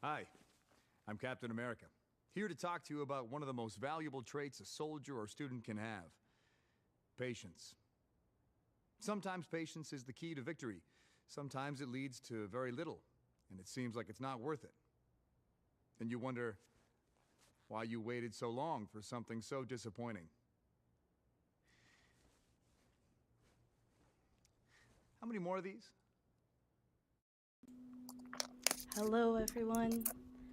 Hi, I'm Captain America, here to talk to you about one of the most valuable traits a soldier or student can have: patience. Sometimes patience is the key to victory. Sometimes it leads to very little, and it seems like it's not worth it. And you wonder why you waited so long for something so disappointing. How many more of these? Hello, everyone.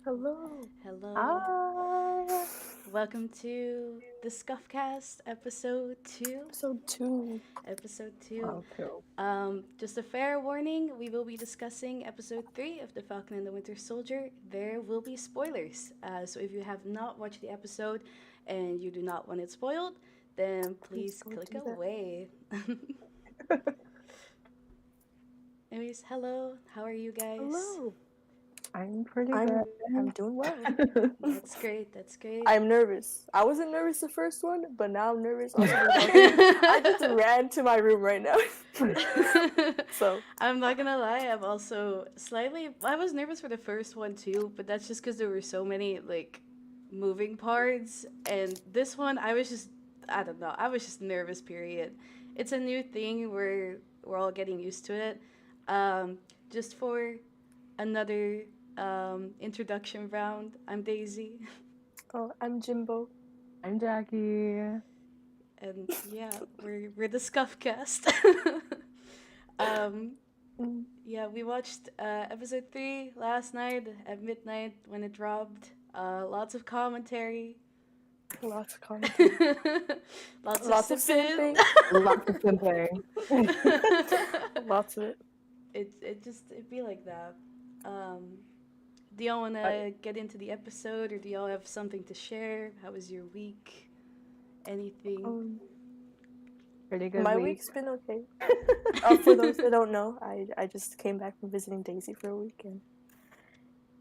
Hello. Hello. Hi. Welcome to the Scuffcast, episode 2. Episode 2. Episode 2. Wow, two. Just a fair warning, we will be discussing episode 3 of The Falcon and the Winter Soldier. There will be spoilers. So if you have not watched the episode and you do not want it spoiled, then please don't click do that. away. Anyways, hello. How are you guys? Hello. I'm pretty I'm good. doing well. That's great. That's great. I'm nervous. I wasn't nervous the first one, but now I'm nervous. Also, I just ran to my room right now. So I'm not gonna lie, I'm also slightly. I was nervous for the first one too, but that's just because there were so many like moving parts, and this one I was just. I don't know. I was just nervous. Period. It's a new thing. We're all getting used to it. Just for another introduction round. I'm Daisy, I'm Jimbo. I'm Jackie. and yeah, we're the Scuffcast. um, Mm, Yeah, we watched episode 3 last night at midnight when it dropped. Lots of commentary. Lots of content. Lots of simping. sipping. Lots of simping. Lots of it. It'd be like that. Do y'all wanna get into the episode, or do y'all have something to share? How was your week? Anything? Pretty good My week. week's been okay. For those that don't know, I just came back from visiting Daisy for a week, and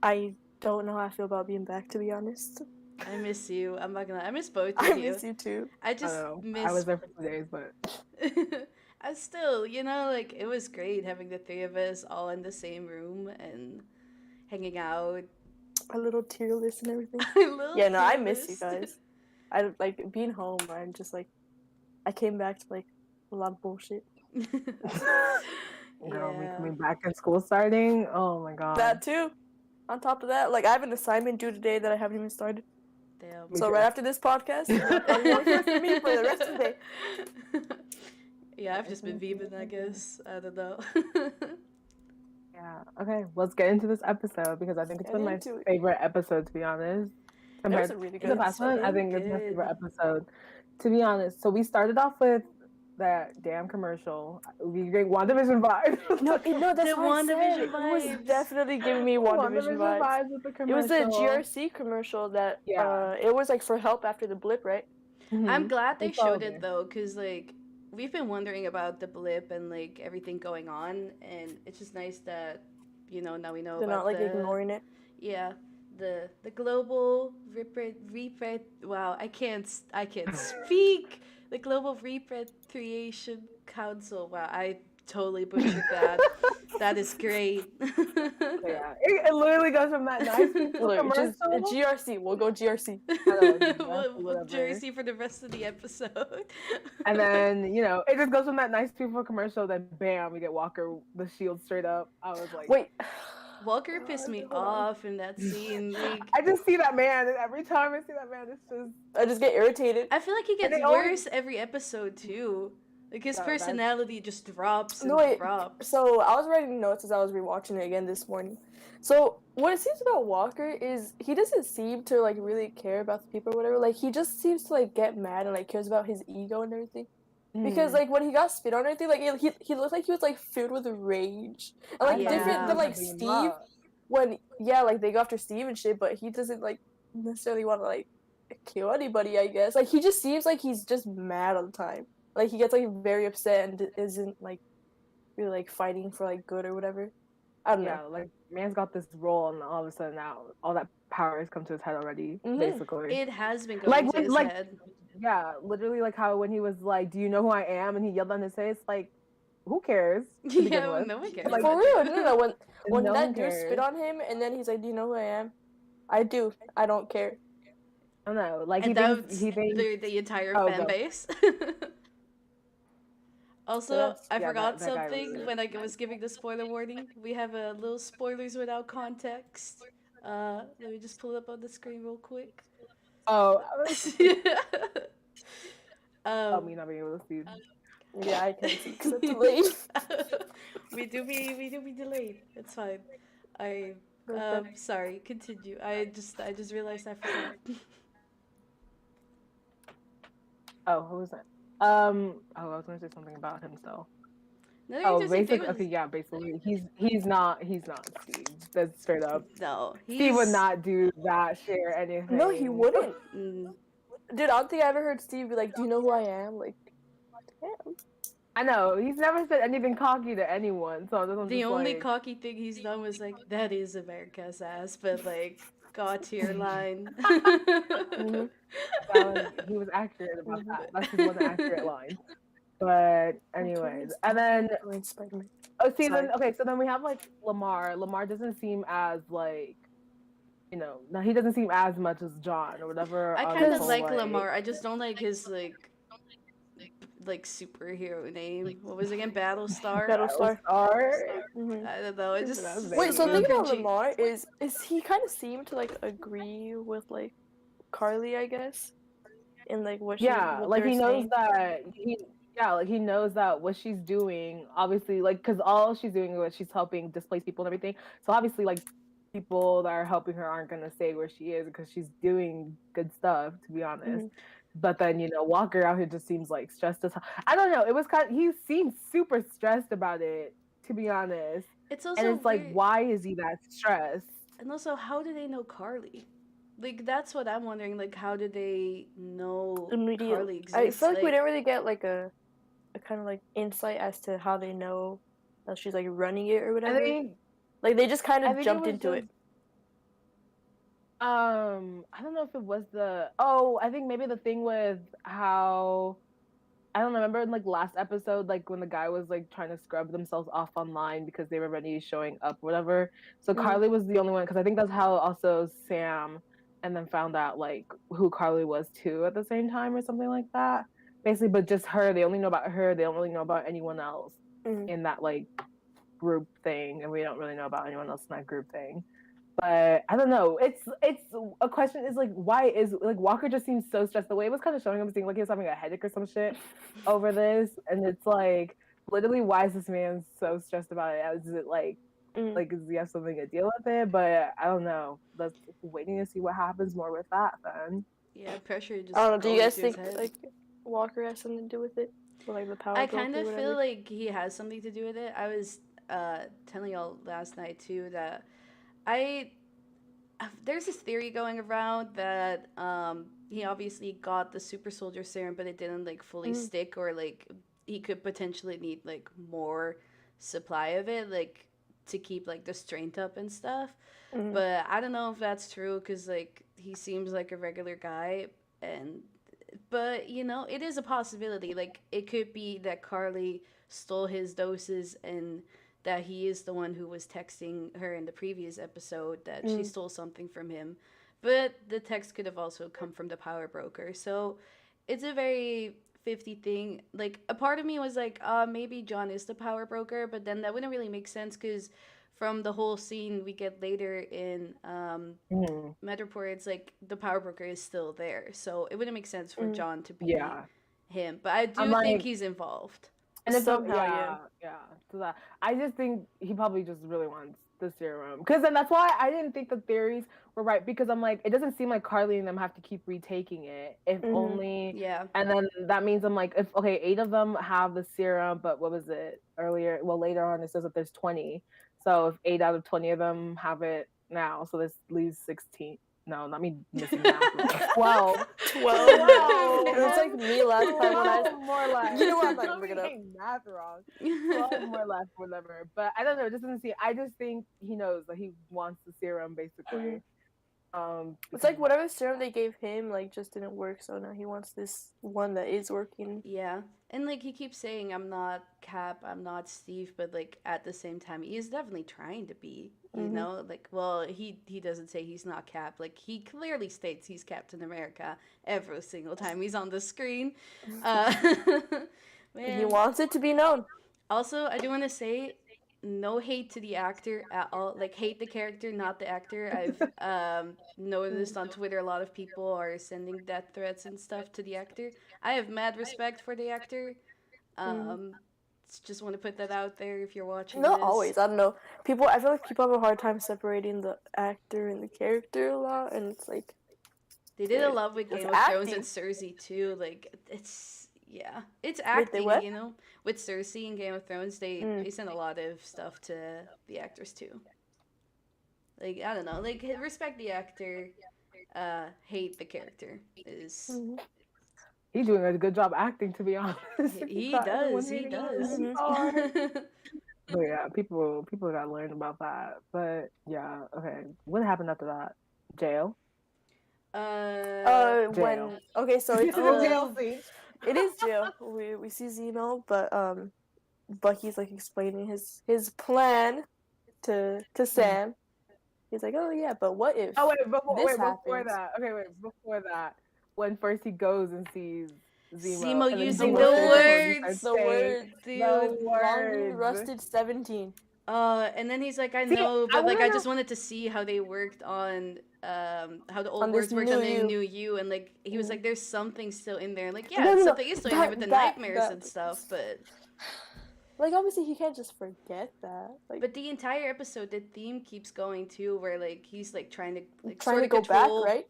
I don't know how I feel about being back, to be honest. I miss you. I'm not gonna. I miss both of I you. miss you too. I just miss. I was there for 2 days, but I still, like it was great having the three of us all in the same room and hanging out. A little tearless and everything. Little Yeah, no, I miss you fearless. guys. I like being home. I'm just like, I came back to like a lot of bullshit. girl, me Yeah. coming back and school starting. Oh my god. That too. On top of that, like I have an assignment due today that I haven't even started. Damn. Me So too. right after this podcast, you'll probably hear from me for the rest of the day. Yeah, I've just been vegan, I guess. I don't know. Yeah. Okay, let's get into this episode because I think it's Get been my into it. favorite episode, to be honest. That was Compared a really to the good past one, I episode. think it's my Good. favorite episode, to be honest. So we started off with that damn commercial. We get WandaVision vibes. No, that's The what I said. WandaVision It was vibes. definitely giving me WandaVision vibes. with the It was commercial. the GRC commercial that Yeah. it was like for help after the blip, right? I'm glad they It's all showed there. it though, because like we've been wondering about the blip and like everything going on, and it's just nice that now we know They're about not like the ignoring it. yeah the global wow, I can't speak. The global repatriation council. Wow, I totally butchered that. That is great. Yeah, it literally goes from that nice people Look, just commercial. GRC. We'll go GRC. We'll Jersey for the rest of the episode. And then it just goes from that nice people commercial. Then bam, we get Walker the shield straight up. I was like, Wait. Walker pissed me Hold on. off in that scene. Like, I just see that man, and every time I see that man, it's just I just get irritated. I feel like he gets they always- worse every episode too. Like his No, that's- personality just drops and No, wait. drops. So I was writing notes as I was rewatching it again this morning. So what it seems about Walker is he doesn't seem to like really care about the people or whatever. Like he just seems to like get mad and like cares about his ego and everything. Because like when he got spit on and everything, like he looked like he was like filled with rage. And like Yeah. different than like Steve when like they go after Steve and shit, but he doesn't like necessarily want to like kill anybody, I guess. Like he just seems like he's just mad all the time. Like he gets like very upset and isn't like really like fighting for like good or whatever. I don't Yeah, know. like man's got this role, and all of a sudden now all that power has come to his head already. Mhm. Basically, It has been going Like, to his like- head. yeah, literally like how when he was like, "Do you know who I am?" and he yelled on his face, like who cares? To begin Yeah, with? no one cares. Like, For real, no. When no one that dude spit cares. on him, and then he's like, "Do you know who I am?" I do. I don't care. I don't know. Like And he thinks the entire oh fan go. base. Also, Yes. I Yeah, forgot that guy something was when I was giving the spoiler warning. We have a little spoilers without context. Let me just pull it up on the screen real quick. oh oh um, me not being able to see. Yeah, I can see because it's late. we do be delayed. It's fine. I Okay. sorry. Continue. I just realized I forgot. Oh, who was that? I was gonna say something about him still. Another Oh, interesting thing basically, was okay, yeah, basically, he's not Steve. That's straight up. no, Steve would he's not do that. Share anything. No, he wouldn't. mm, Dude, I don't think I ever heard Steve be like, "Do you know who I am?" Like, damn. I know he's never said anything cocky to anyone, so I'm the just only like, cocky thing he's done was like that is America's ass, but like God tier line. Mm-hmm. he was accurate about Mm-hmm. that. That's his one accurate line. But anyways, and then Spider-Man. oh, see, Sorry. then okay, so then we have like Lamar. Lamar doesn't seem as like no, he doesn't seem as much as John or whatever. I On kind this of whole, like Lamar. I just don't like his like superhero name. What was it again? Battlestar. Battlestar. Star. Mm-hmm. I don't know. It just That's Wait, so a the little thing about cringy. Lamar is he kind of seemed to like agree with like Carly, I guess, in like what Yeah, what like they're he knows saying. that like he knows that what she's doing, obviously, like because all she's doing is she's helping displace people and everything. So obviously, like people that are helping her aren't gonna say where she is because she's doing good stuff, to be honest. Mhm. But then Walker out here just seems like stressed as hell. I don't know. It was he seemed super stressed about it, to be honest. It's And also it's like, weird. why is he that stressed? And also, how do they know Carly? Like that's what I'm wondering. Like, how did they know Immediate. Carly exists? I feel like we didn't really get like a kind of like insight as to how they know that she's like running it or whatever. Like they just kind I of think jumped was into it. I don't know if it was I think maybe the thing with how I don't remember in like last episode, like when the guy was like trying to scrub themselves off online because they were already showing up, whatever. So Carly was the only one because I think that's how also Sam and then found out like who Carly was too at the same time or something like that. Basically, but just her. They only know about her. They don't really know about anyone else in that like group thing, and we don't really know about anyone else in that group thing. But I don't know. It's a question is like why is like Walker just seems so stressed. The way it was kind of showing him seeing like he was having a headache or some shit over this, and it's like literally why is this man so stressed about it? Is it like does he have something to deal with it? But I don't know. Let's waiting to see what happens more with that then. Yeah, pressure just. I don't know. Do you going guys to his think head. like Walker has something to do with it, or like the power? I kind broker, of whatever? feel like he has something to do with it. I was telling y'all last night too that there's this theory going around that he obviously got the super soldier serum, but it didn't like fully stick, or like he could potentially need like more supply of it, like to keep like the strength up and stuff. But I don't know if that's true because like he seems like a regular guy, but it is a possibility. Like it could be that Carly stole his doses and that he is the one who was texting her in the previous episode that she stole something from him. But the text could have also come from the power broker. So it's a very 50 thing. Like a part of me was like, maybe John is the power broker, but then that wouldn't really make sense because from the whole scene we get later in Metroport, it's like the power broker is still there. So it wouldn't make sense for John to be him. But I do think he's involved. And if somehow, so that I just think he probably just really wants the serum because then that's why I didn't think the theories were right because I'm like it doesn't seem like Carly and them have to keep retaking it if only and then that means I'm like if 8 of them have the serum but what was it earlier later on it says that there's 20 so if 8 out of 20 of them have it now so this leaves 16. No, not me missing math. 12. 12. It was like me last time when I more left. You know what? I'm not gonna bring it up. Math wrong. 12 more left, whatever. But I don't know. It doesn't see. I just think he knows that he wants the serum, basically. It's like whatever serum they gave him, like, just didn't work, so now he wants this one that is working. Yeah. And like he keeps saying I'm not Cap, I'm not Steve, but like at the same time he is definitely trying to be, you know? Like well, he doesn't say he's not Cap. Like he clearly states he's Captain America every single time he's on the screen. Man. He wants it to be known. Also, I do want to say no hate to the actor at all. Like hate the character, not the actor. I've noticed on Twitter a lot of people are sending death threats and stuff to the actor. I have mad respect for the actor. Just want to put that out there if you're watching. Not this. always. I don't know. I feel like people have a hard time separating the actor and the character a lot, and it's like they did a lot with It's Game of Thrones and Cersei too. Like it's acting. what? You know, with Cersei and Game of Thrones, they send a lot of stuff to the actors too. Like I don't know, like respect the actor, hate the character is. He's doing a good job acting, to be honest. He does. But yeah, people gotta learn about that. But yeah, okay. What happened after that? Jail. When okay, so it's jail scene. It is jail. We see Zemo, but Bucky's like explaining his plan to Sam. He's like, oh yeah, but what if? Oh wait, before happens? that. Okay, before that, when first he goes and sees Zemo and using then the words, dude. Long rusted 17. And then he's like, I know, but like I just wanted to see how they worked on how the old words worked on the new you, and like he was like, there's something still in there, and like something is still in there with the nightmares and stuff, but like obviously he can't just forget that. Like, but the entire episode, the theme keeps going too, where like he's like trying to go control, back, right?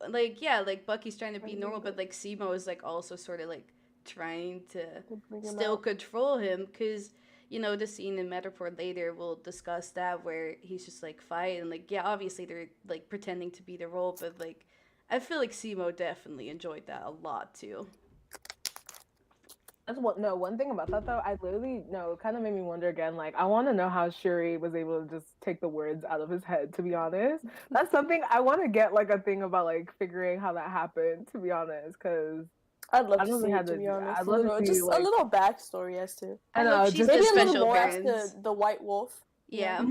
Like like Bucky's trying to be normal, but like Zemo is like also sort of like trying to still control him, because you know the scene in Metaport later we'll discuss that where he's just like fighting, like obviously they're like pretending to be the role, but like I feel like Zemo definitely enjoyed that a lot too. That's one thing about that though, I literally it kind of made me wonder again, like I want to know how Shuri was able to just take the words out of his head, to be honest. That's something I want to get like a thing about, like figuring how that happened, to be honest, because I'd love to see it, to be honest. I'd love to see, just like, a little backstory as to. I know, she's maybe the a little special more parents. as the White Wolf. Yeah.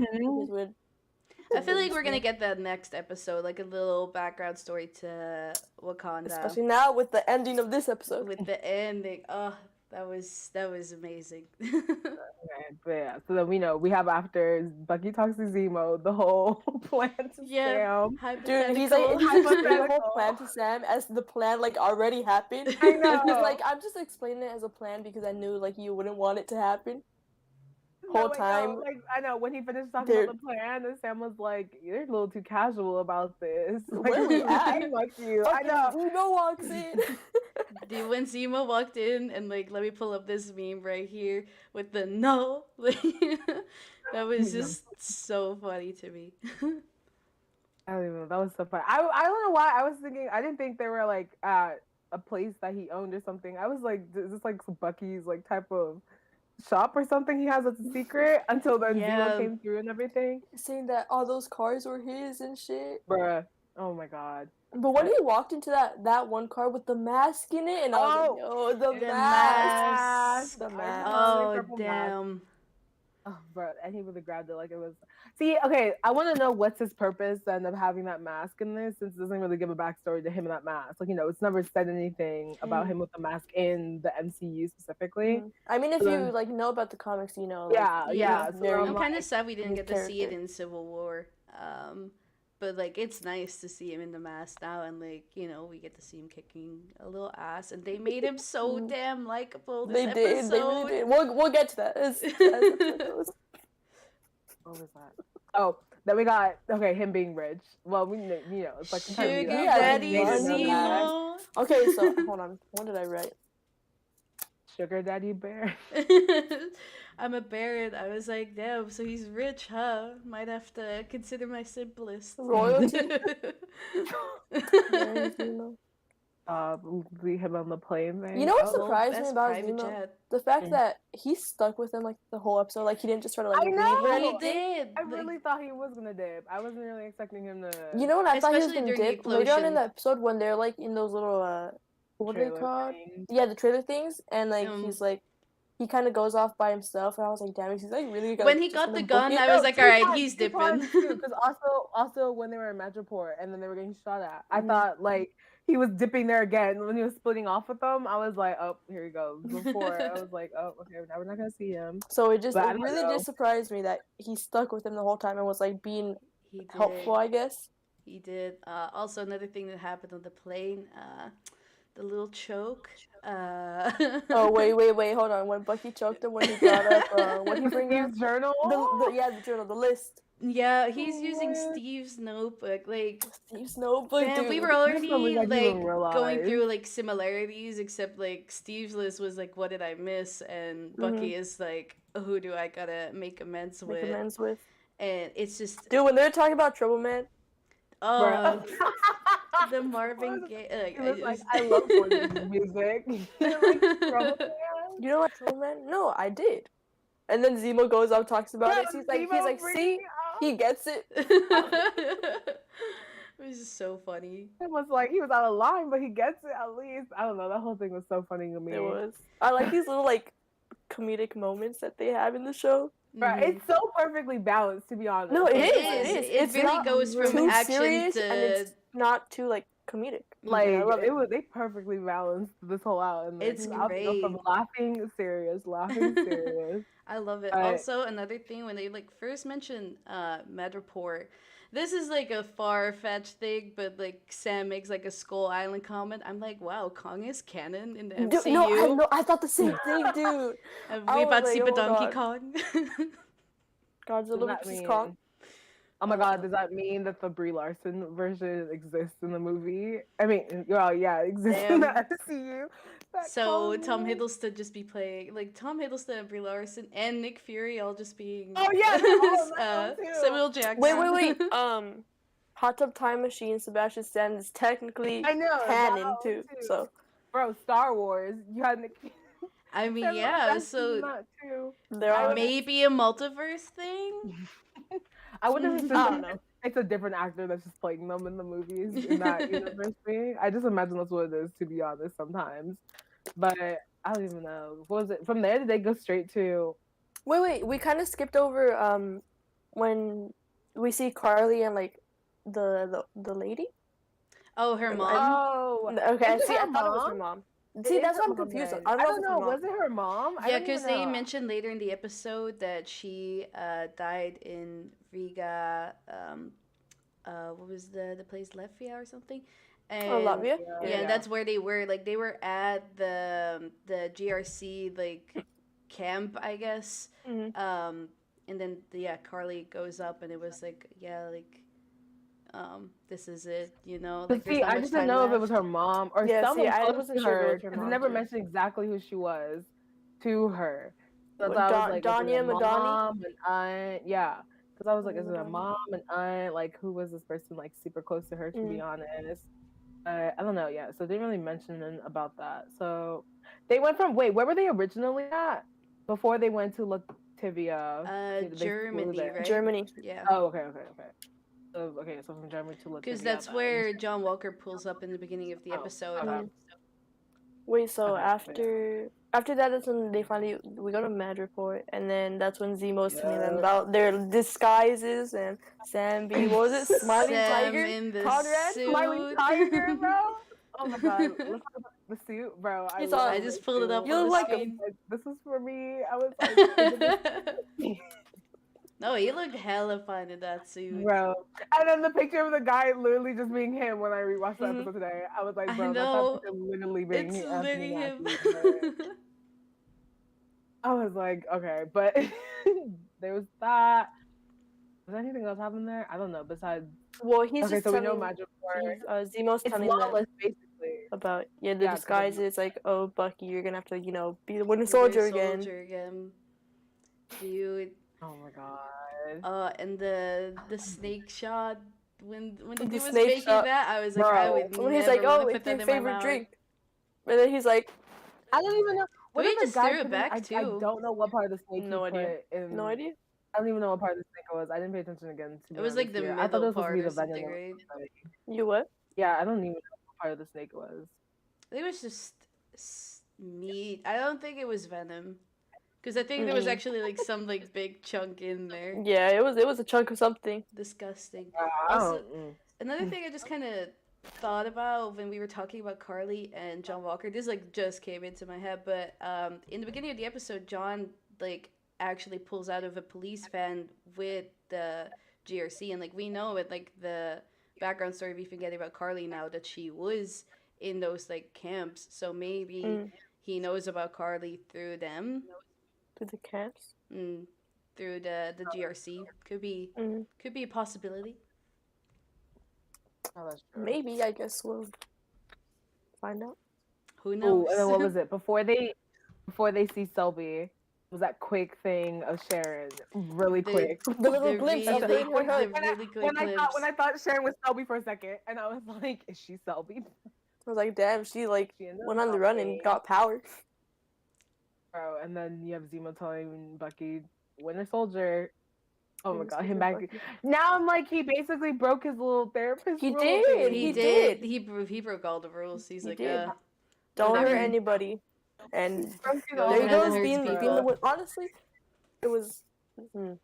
I feel like we're gonna get that next episode, like a little background story to Wakanda. Especially now with the ending of this episode. With the ending, that was amazing. Okay, but yeah, so then we have after Bucky talks to Zemo, the whole plan to Sam. Dude, he's like the whole plan to Sam as the plan like already happened. I know. He's like, I'm just explaining it as a plan because I knew like you wouldn't want it to happen. Whole time. Like I know when he finished talking about the plan, and Sam was like, "You're a little too casual about this." Like, where we at? Like you. I know. Zemo walks in. Dude, when Zemo walked in and like, let me pull up this meme right here with the no, like, that was just so funny to me. I don't even know. That was so funny. I don't know why I was thinking. I didn't think they were like at a place that he owned or something. I was like, is this like Bucky's like type of shop or something he has as a secret, until then Zemo came through and everything, saying that all those cars were his and shit. Bruh. Oh my god. But when he walked into that one car with the mask in it, and I was like, oh, the mask. The mask. Oh, damn. Oh, bro, and he really grabbed it like it was. See, okay, I want to know what's his purpose then of having that mask in this, since it doesn't really give a backstory to him and that mask. Like, it's never said anything about him with the mask in the MCU specifically. I mean, if you like know about the comics, you know. Like, yeah. So I'm kind of sad we didn't get to see it in Civil War. But like it's nice to see him in the mask now, and like we get to see him kicking a little ass, and they made him so damn likable. They really did. We'll get to that. What was that? Oh, then we got him being rich. Well, we it's like Sugar Daddy Zemo. Okay, so hold on. What did I write? Sugar Daddy Bear. I'm a Baron. I was like, damn, so he's rich, huh? Might have to consider my simplest. Royalty. leave him on the plane thing. You know what Oh, surprised me best about private Zemo? jet. The fact Mm. that he stuck with him like the whole episode. Like he didn't just try to like I leave or know! He anything. did. I like, really thought he was gonna dip. I wasn't really expecting him to. You know what I thought he was Especially gonna during the dip later on in explosion. the episode when they're like in those little what are they Trailer called? thing. Yeah, the trailer things, and like Um, he's like he kind of goes off by himself, and I was like, damn, he's like really when he just got gonna the book gun, it? I was like, all right, he's Two dipping. times too, because also when they were in Metroport and then they were getting shot at, I Mhm. thought like he was dipping there again when he was splitting off with them. I was like, oh, here he goes. Before I was like, oh, okay, now we're not gonna see him. So it But I don't really know. did surprise me that he stuck with him the whole time and was like being He did. helpful, I guess. He did. Also, another thing that happened on the plane, the little choke. Oh wait, hold on. When Bucky choked him, when he brought up what he bring up? Steve's journal. The journal, the list. Yeah, he's using What? Steve's notebook. Like, Steve's notebook, damn, dude. we were This already is something I didn't even going realize. through like similarities, except like Steve's list was like, what did I miss? And Bucky is like, who do I gotta make amends Make with? amends with. And it's just, Dude, when they're talking about Trouble Man, oh, Bruh. the Marvin Gaye. He was like, I love Morgan's music. Like, Trouble Man. you know what Trouble Man? No, I did. And then Zemo goes up, talks about it. He's like, Zemo see, bringing it up. he gets it. It was just so funny. It was like he was out of line, but he gets it at least. I don't know. That whole thing was so funny to me. It was. I like these little like comedic moments that they have in the show. Right, Mhm. it's so perfectly balanced, to be honest. No, it It is. is. It It's really not goes from too action serious to- and it's not too like comedic. Like I love it was, they perfectly balanced this whole out. And It's I'll go from great. laughing serious. I love it. But- Also, another thing when they like first mentioned Madripoor, this is like a far-fetched thing, but like Sam makes like a Skull Island comment. I'm like, wow, Kong is canon in the MCU. Dude, I thought the same thing, dude. And I we was about to like, see oh Donkey God. Kong. Godzilla that versus mean? Kong. Oh my god, does that mean that the Brie Larson version exists in the movie? I mean, well, yeah, it exists in the Damn. MCU. That So Kong Tom one. Hiddleston just be playing like Tom Hiddleston and Brie Larson and Nick Fury all just being Oh, yeah, they're all in that one, too. Samuel Jackson. Wait. Hot Tub Time Machine, Sebastian Stan is technically I know canon that too. one, So bro, Star Wars. You had Nick. I mean, Samuel yeah. Jackson So in that too. there are maybe a multiverse thing. I wonder if it's, I don't know. it's a different actor that's just playing them in the movies in that universe thing. I just imagine that's what it is, to be honest, sometimes. But I don't even know. What was it? From there, did they go straight to? Wait. We kind of skipped over when we see Carly and like the lady. Oh, her mom. Oh, Okay, Is it see, I her thought it was her mom? mom. See, It that's is what her I'm mom confused on. then. I don't know. Was it her mom? I Yeah, don't even because they know. mentioned later in the episode that she died in Riga. What was the place, Latvia or something? And, Latvia? Yeah, and that's where they were. Like they were at the GRC like camp, I guess. Mhm. And then Carly goes up, and it was like, this is it, you know. But Like, there's see, not I much just didn't time know if it left. was her mom or Yeah, see, someone I close wasn't to sure if it her was her because they mom, never too. mentioned exactly who she was to her. So What, I was like, is it Danya a Madani? mom, an aunt? Yeah, because I was like, is it a Madani. mom, an aunt? Like, who was this person like super close to her? To be honest, I don't know. Yeah, so they didn't really mention about that. So they went from where were they originally at before they went to Latvia? They flew Germany, there. right? Germany. Yeah. Oh, okay. So from Germany to Latvia. Because that's then. where John Walker pulls up in the beginning of the Oh, episode. okay. Wait, so Okay, after that is when we go to Madripoor, and then that's when Zemo's telling them Yeah. about their disguises and Sam B. What was it? Smiling Sam Tiger? in the Conrad? suit. Smiling tiger, bro. Oh my god, let's talk about the suit, bro. He's love all- I the just pulled it up suit. You on the look like screen. This is for me. I was like, is it No, he looked hella fine in that suit. bro. And then the picture of the guy literally just being him when I rewatched the Mhm. episode today. I was like, I bro, know. that's picture literally being It's Anthony literally him. Mackie, but I was like, okay, but there was that. Was anything else happen there? I don't know. Besides, Well, he's okay, just so we know telling Magic War. Zemo's It's telling them lawless, basically. about the Yeah, 'cause of- disguises. Like, oh, Bucky, you're gonna have to be the Winter You're a Soldier again. Dude. Oh my god. And the snake shot when the The dude was snake making shot. that, I was like, I Bro. would When he's never like, "Oh, want to put it's that your in my favorite mouth. drink," and then he's like, I don't even know. What Maybe if the just guy threw it put in, back, I too. don't know what part of the snake No he idea. put in. "No idea." I don't even know what part of the snake it was. I didn't pay attention again. To be It was like honest the here. I thought middle it was supposed to part be or the something, venom. right? You what? Yeah, I don't even know what part of the snake it was. I think it was just meat. I don't think it was venom. Because I think there was actually like some like big chunk in there. Yeah, it was a chunk of something. Disgusting. I Also, don't. another thing I just kind of thought about when we were talking about Carly and John Walker, this like just came into my head, but in the beginning of the episode, John like actually pulls out of a police van with the GRC, and like we know it, like the background story we've been getting about Carly now, that she was in those like camps, so maybe he knows about Carly through them. To the camps. Through the GRC. Could be a possibility. Oh, that's true. Maybe, I guess we'll find out. Who knows? Oh, and then what was it? Before they see Selby, was that quick thing of Sharon? Really quick. The little glimpse of really, her and her. the really quick when glimpse. I thought Sharon was Selby for a second, and I was like, is she Selby? I was like, damn, she like She ended went up on the run Selby. and got power. Bro, and then you have Zemo telling Bucky, Winter Soldier. Oh my Winter god, him Soldier back. Bucky. Now I'm like, he basically broke his little therapist. He rule did, thing. He he did. did. He broke all the rules. He's He like, did. Don't whatever. hurt anybody. And Broke it Go all there he ahead and goes hurt being people. the honestly, it was the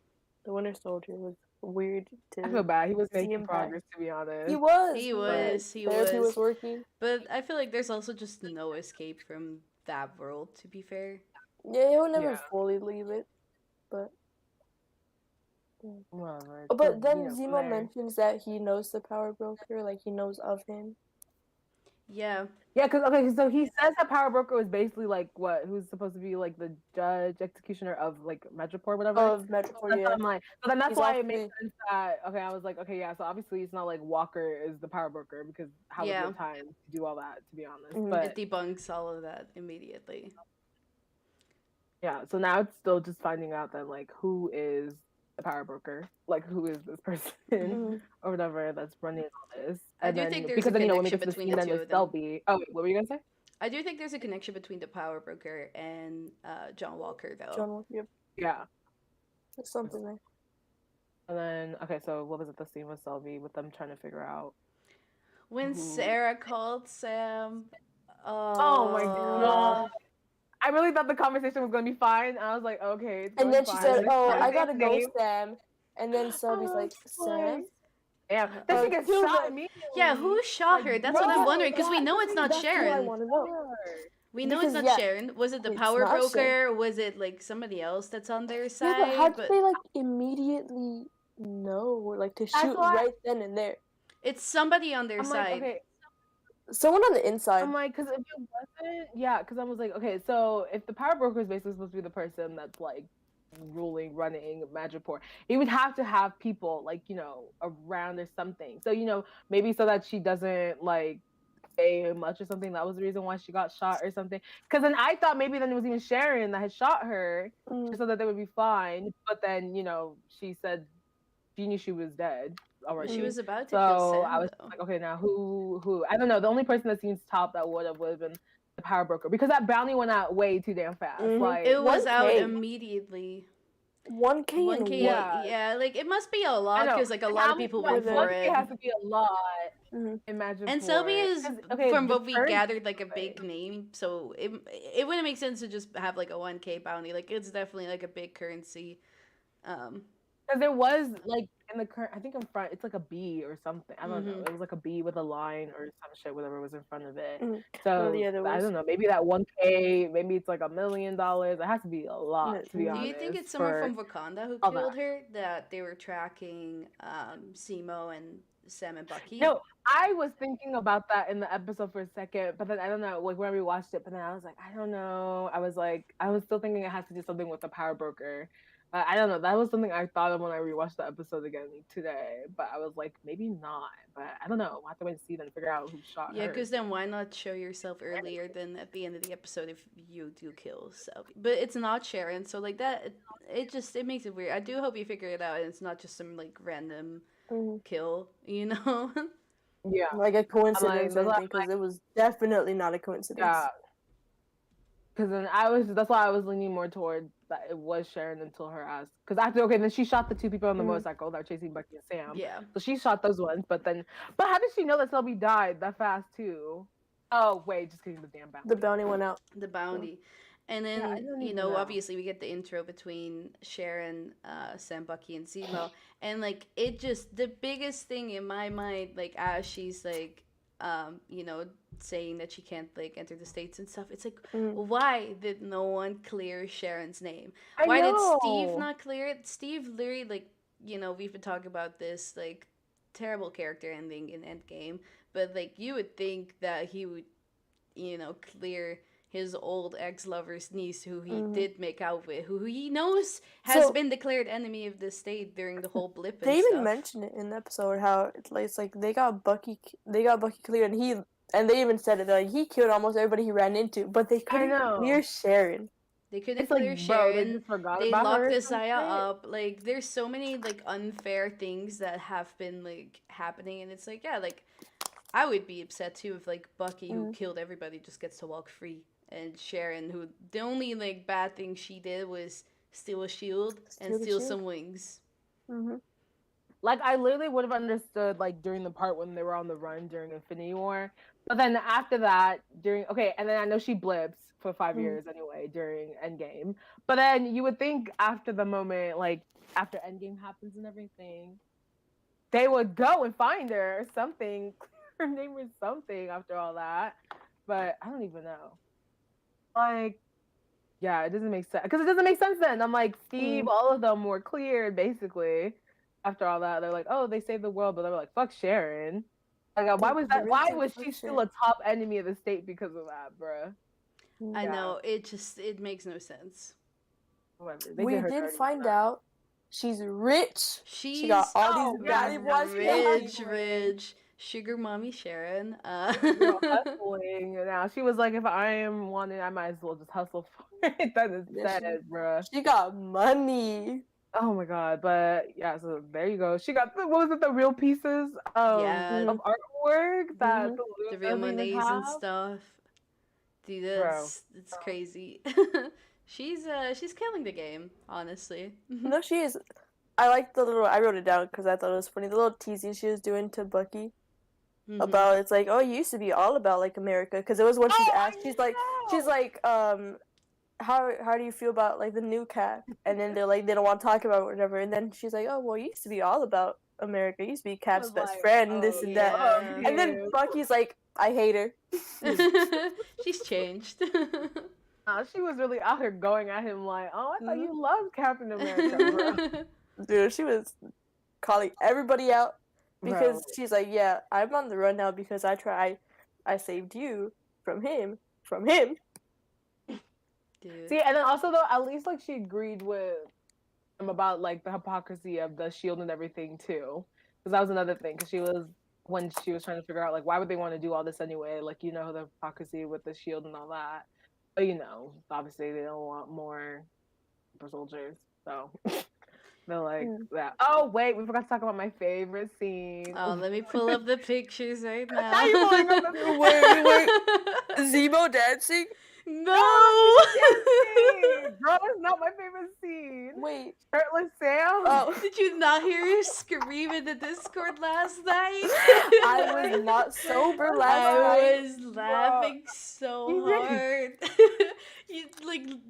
Winter Soldier was weird I feel to bad. He was see making him back. progress, to be honest. He was. He but was. He therapy was. was working. But I feel like there's also just no escape from that world, to be fair. Yeah, he'll never Yeah. fully leave it. But Whatever. but then you know, Zemo there. mentions that he knows the power broker, like he knows of him. Yeah. Yeah, because okay, so he says that Power Broker was basically like what? Who's supposed to be like the judge, executioner of like Metroport, whatever. Of Metroport, That's yeah. what I'm like. So then that's He's why it actually- makes sense that okay, I was like, okay, yeah. So obviously it's not like Walker is the Power Broker because how would he have time to do all that? To be honest, but It debunks all of that immediately. yeah. So now it's still just finding out that like who is the Power Broker, like who is this person or whatever that's running all this. I And do then, think there's because a then when we connection get to the between scene the then two with of them. Selby. Oh, wait, what were you gonna say? I do think there's a connection between the Power Broker and John Walker, though. John Walker, yep. Yeah. There's something there. And then okay, so what was it? The scene with Selby with them trying to figure out. When Who? Sarah called Sam. Oh my god. I really thought the conversation was gonna be fine. I was like, okay. It's And then going she fine. said, "Oh, It's I fine. gotta go, Name. Sam." And then Selby's Oh, like, "Sam." Yeah. Then she gets he was shot like- immediately. Yeah, who shot her? That's what I'm wondering, because we know it's not That's what I Sharon. want to know. We know it's Because, not yeah, Sharon. Was it the it's Power not Broker? Sharon. Was it like somebody else that's on their Yeah, side? but how did they like immediately know, or like to shoot why- right then and there? It's somebody on their I'm side. like, okay. Someone on the inside. I'm like, because if it wasn't, yeah, because I was like, okay, so if the Power Broker is basically supposed to be the person that's like running Madripoor, he would have to have people like, you know, around or something. So, you know, maybe so that she doesn't like say much or something. That was the reason why she got shot or something. Because then I thought maybe then it was even Sharon that had shot her just so that they would be fine. But then, you know, she said she knew she was dead already. She was about to So kill Sam, I was though. like, okay, now who? I don't know. The only person that seems top that would have been the Power Broker because that bounty went out way too damn fast. Like It was 1K. out immediately. 1K and 1K, what? yeah, like it must be a lot I know. because like a And lot how of people much- went yeah, for 1K it. has to be a lot. Mhm. Imagine. And Selby is, from what we gathered. gathered, like a big name, so it wouldn't make sense to just have like a 1K bounty. Like it's definitely like a big currency. Because there was like in the current, I think in front, it's like a B or something. I don't know. Mhm. It was like a B with a line or some shit, whatever was in front of it. Mhm. So Oh, yeah, there I was. don't know. Maybe that 1K, maybe it's like $1 million. It has to be a lot, to be Do honest. Do you think it's someone for- from Wakanda who all that. killed her? That they were tracking Zemo and Sam and Bucky? No, I was thinking about that in the episode for a second, but then I don't know, like when we watched it, but then I was like, I don't know. I was still thinking it has to do something with the Power Broker. I don't know. That was something I thought of when I rewatched the episode again today. But I was like, maybe not. But I don't know. We'll have to wait and see then figure out who shot Yeah, her. because then why not show yourself earlier than at the end of the episode if you do kill Selby? But it's not Sharon, so like that, it makes it weird. I do hope you figure it out and it's not just some like random kill, you know? Yeah. Like a coincidence that's or why anything, because it was definitely not a coincidence. Yeah. Because then that's why I was leaning more toward that it was Sharon until her ass. Because then she shot the two people on the motorcycle that were chasing Bucky and Sam. Yeah. So she shot those ones, but how did she know that Selby died that fast too? Oh wait, just getting the damn bounty. The bounty went out. The bounty. And then, obviously we get the intro between Sharon, Sam, Bucky, and Zemo. And, like, the biggest thing in my mind, like, as she's, like, saying that she can't, like, enter the States and stuff, it's like, why did no one clear Sharon's name? Why did Steve not clear it? Steve literally, like, we've been talking about this, like, terrible character ending in Endgame. But, like, you would think that he would, clear his old ex-lover's niece, who he did make out with, who he knows has been declared enemy of the state during the whole blip and they stuff. even mentioned it in the episode how it's like they got Bucky cleared, and they even said it, like, he killed almost everybody he ran into, but they couldn't clear Sharon. They couldn't It's clear like, Sharon. Bro, they just forgot they about locked her or Isaiah something. up. Like, there's so many, like, unfair things that have been, like, happening, and it's like, yeah, like, I would be upset too if, like, Bucky, who killed everybody, just gets to walk free. And Sharon, who the only, like, bad thing she did was steal a shield and steal some wings. Like, I literally would have understood, like, during the part when they were on the run during Infinity War. But then after that, and then I know she blips for 5 years anyway during Endgame. But then you would think after the moment, like, after Endgame happens and everything, they would go and find her or something. Her name was something after all that. But I don't even know. Like, yeah, it doesn't make sense. Because it doesn't make sense then. I'm like, Steve, all of them were cleared, basically. After all that, they're like, oh, they saved the world. But they were like, fuck Sharon. Like, why was she still a top enemy of the state because of that, bruh? I know. It makes no sense. We did find out she's rich. She got all these valuables. Rich. Sugar mommy Sharon. Hustling. Now she was like, if I am wanted, I might as well just hustle for it. That is sad, bruh. She got money. Oh my god! But yeah, so there you go. She got the real pieces of artwork that the real Monets and stuff. Dude, it's crazy. She's killing the game, honestly. No, she is. I like I wrote it down because I thought it was funny. The little teasing she was doing to Bucky. About, it's like, oh, you used to be all about, like, America, because it was when she's asked, she's like, how do you feel about, like, the new cap? And then they're like, they don't want to talk about it or whatever, and then she's like, oh, well, you used to be all about America, you used to be Cap's best friend, and this and that, and then Bucky's like, I hate her. She's changed. She was really out here going at him like, oh, I thought you loved Captain America, bro. Dude, she was calling everybody out. Because she's like, yeah, I'm on the run now because I saved you from him. Dude. See, and then also though, at least like she agreed with him about like the hypocrisy of the shield and everything too, because that was another thing. Because when she was trying to figure out like why would they want to do all this anyway, like the hypocrisy with the shield and all that. But obviously they don't want more super soldiers, so. They're like that. Oh wait, we forgot to talk about my favorite scene. Oh, let me pull up the pictures right now. Now you're pulling up the wait. Zemo dancing? No! Bro, it's not my favorite scene. Wait. Shirtless Sam? Oh. Did you not hear her scream in the Discord last night? I was not sober last night. I was laughing so hard.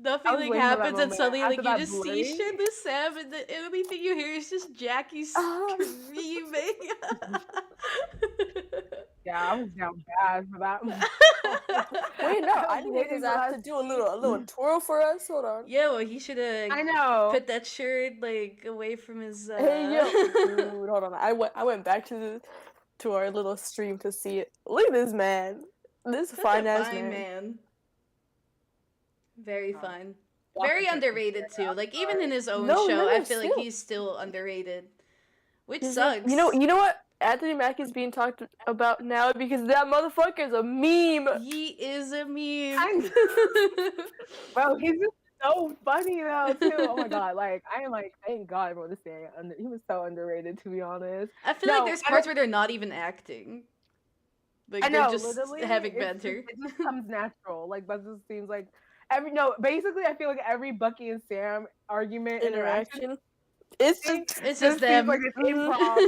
Nothing happens and suddenly you just see Shirtless Sam and the only thing you hear is just Jackie screaming. Yeah, I was down bad for that one. Wait, no, I didn't think his ass to do a little twirl for us. Hold on. Yeah, well, he should have put that shirt away from his. Hey yo, dude, hold on. I went back to our little stream to see it. Look at this man. This fine ass man. Very fine. Very can't underrated compare, too. I'm Like even sorry. in his own No, show, I no, feel like still. he's still underrated, which He's sucks. you know what? Anthony Mackie's being talked about now because that motherfucker is a meme. He is a meme. Bro, he's just so funny though too. Oh my god, like I am like, thank God everyone is saying he was so underrated, to be honest. I feel like there's parts where they're not even acting. Like I know, they're just literally, having banter. it just comes natural. Like that just seems like basically I feel like every Bucky and Sam argument interaction It's thing It's just them. seems like it's improv.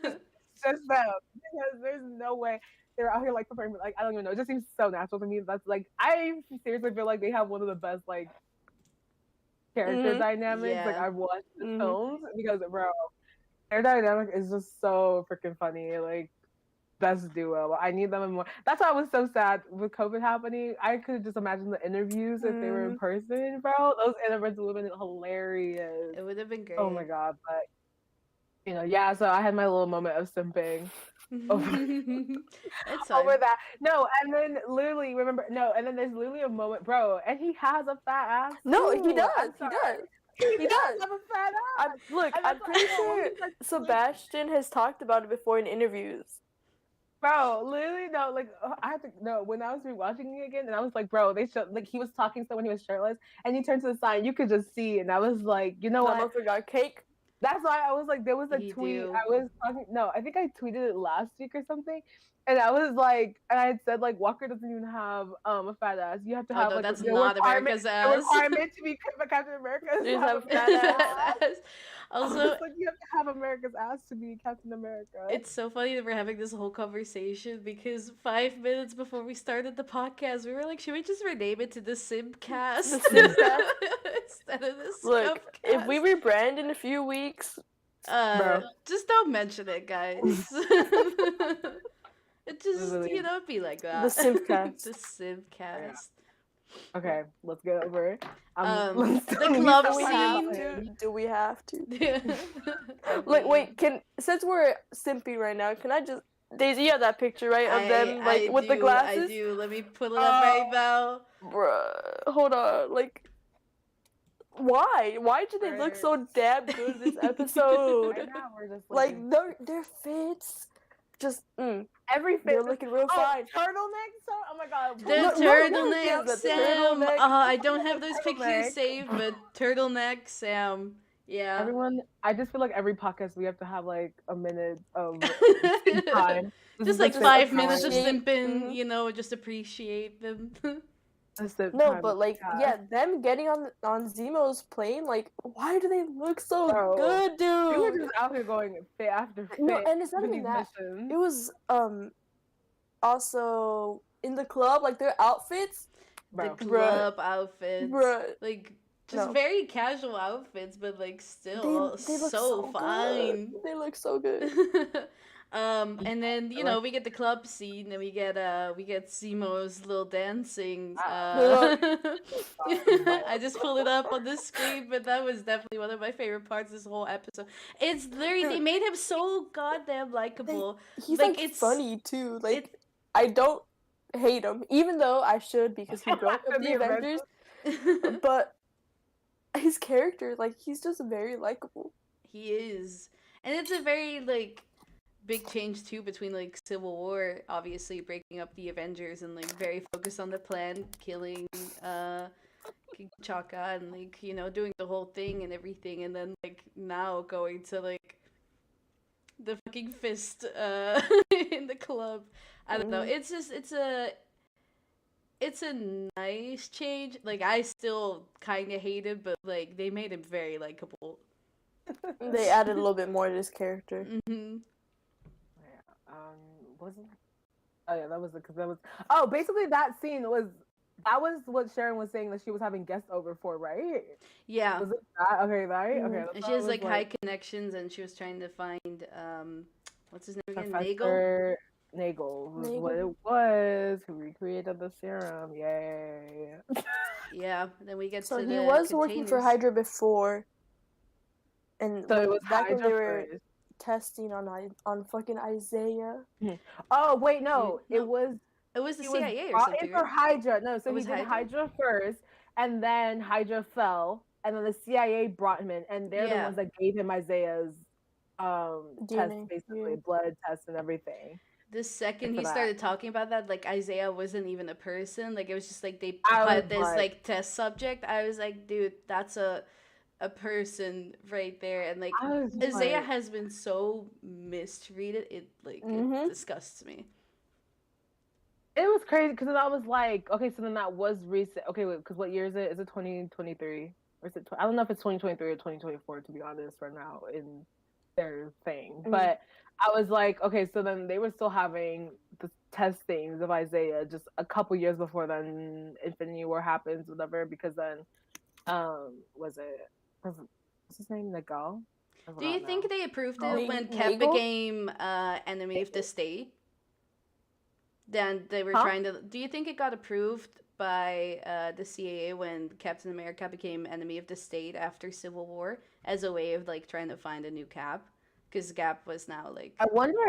Mhm. Just them. Because there's no way they're out here like preparing, like I don't even know. It just seems so natural to me. That's like I seriously feel like they have one of the best like character dynamics. Like Yeah. I've watched the films because bro, their dynamic is just so freaking funny. Like best duo. I need them more. That's why I was so sad with COVID happening. I could just imagine the interviews if they were in person, bro. Those interviews would have been hilarious. It would have been great. Oh my god, but yeah, so I had my little moment of simping over It's fine. over that. No, and then literally and then there's literally a moment, bro, and he has a fat ass. No, too. he does. I'm He sorry. does. He does have a fat ass. Look, And I'm that's pretty like, sure he's like, Sebastian has talked about it before in interviews. bro, literally, no, like I have to no. When I was rewatching it again, and I was like, bro, they showed like he was talking so when he was shirtless, and he turned to the side, you could just see, and I was like, you know That what? motherfucker got cake. That's why I was like, there was a You tweet. do. I was talking. No, I think I tweeted it last week or something, and I was like, and I had said like Walker doesn't even have a fat ass. You have to have no, like that's the not requirement, America's the ass. requirement to be Captain America is to Just have a have fat fat ass. ass. Also, like you have to have America's ass to be Captain America. it's so funny that we're having this whole conversation because 5 minutes before we started the podcast, we were like, should we just rename it to the Simcast? The Simcast? Instead of the Look, Scuffcast? if we rebrand in a few weeks, Bro. Just don't mention it, guys. It just, Literally. you know, be like that. the Simcast. The Simcast. Okay, let's get over it. The club Do we have scene. to? Do we have to? I Like, mean, wait, since we're simping right now, can I just Daisy, you have that picture, right, of them like with the I glasses? do. Let me pull it up right now. Bruh, hold on, like, why? Why do they look so damn good this episode? Right now we're just Like looking- their fits, just every fit. they're looking real fine. Turtleneck. So, oh my god. The No, turtleneck, yeah, the Sam. turtleneck. I don't have those pictures Turtleneck. saved, but turtleneck, Sam. Yeah. Everyone, I just feel like every podcast we have to have like a minute of time. This Just is like the 5 time. minutes of Appreciate- simping, mhm. you know, just appreciate them. That's the No, time but of like, podcast. yeah, them getting on Zemo's plane, like, why do they look so Bro, good, We were dude? just out here going fit after fit. No, and it's not with even these that. missions. It was also in the club, like their outfits, Bro. The club outfits. bruh. Like, just No. very casual outfits, but like still They look so good. fine. They look so good. And then you know we get the club scene, and we get Simo's little dancing. I just pulled it up on the screen, but that was definitely one of my favorite parts of this whole episode. It's literally they made him so goddamn likable. He's Like, like it's- funny too. Like I don't hate him, even though I should because he broke up the The Avengers. But his character, like, he's just very likable. He is, and it's a very like big change too between like Civil War, obviously breaking up the Avengers and like very focused on the plan, killing King Chaka and like you know doing the whole thing and everything, and then like now going to like the fucking fist in the club. I don't know. It's just it's a nice change. Like I still kind of hate him, but like they made him very likable. They added a little bit more to his character. Hmm. Wasn't. Oh yeah, that was because that was. Oh, basically that scene was. That was what Sharon was saying that she was having guests over for, right? Yeah. Was it that? Okay, right. Mhm. Okay. And that's she what has I like was high connections, and she was trying to find what's his name again? Nagel. Professor Nagel was what it was. Who recreated the serum? Yay! Yeah. Then we get So to he the was working for containers. Hydra before, and So it was back when Hydra they were first. testing on fucking Isaiah. Oh wait, no, No. it was. It was the He was CIA or brought something. in for Right? Hydra. No, so It he was did Hydra? Hydra first, and then Hydra fell, and then the CIA brought him in, and they're the Yeah. ones that gave him Isaiah's test, DNA, basically yeah. blood test and everything. The second For he that. started talking about that, like Isaiah wasn't even a person. Like it was just like they I was put this like- like test subject. I was like, dude, that's a person right there. And like I was Isaiah like- has been so mistreated. It like Mhm. it disgusts me. It was crazy because I was like, okay, so then that was recent. Okay, wait, because what year is it? Is it 2023? Or is it? I don't know if it's 2023 or 2024, to be honest, right now in their thing. But I was like, okay, so then they were still having the testings of Isaiah just a couple years before then Infinity War happens, whatever, because then, what's his name? Nagal? Do you think they approved Oh. it when Cap Nagel? became enemy of the state? Then they were Huh? trying to. Do you think it got approved by the CIA when Captain America became enemy of the state after Civil War as a way of like trying to find a new Cap? Because Cap was now like. I wonder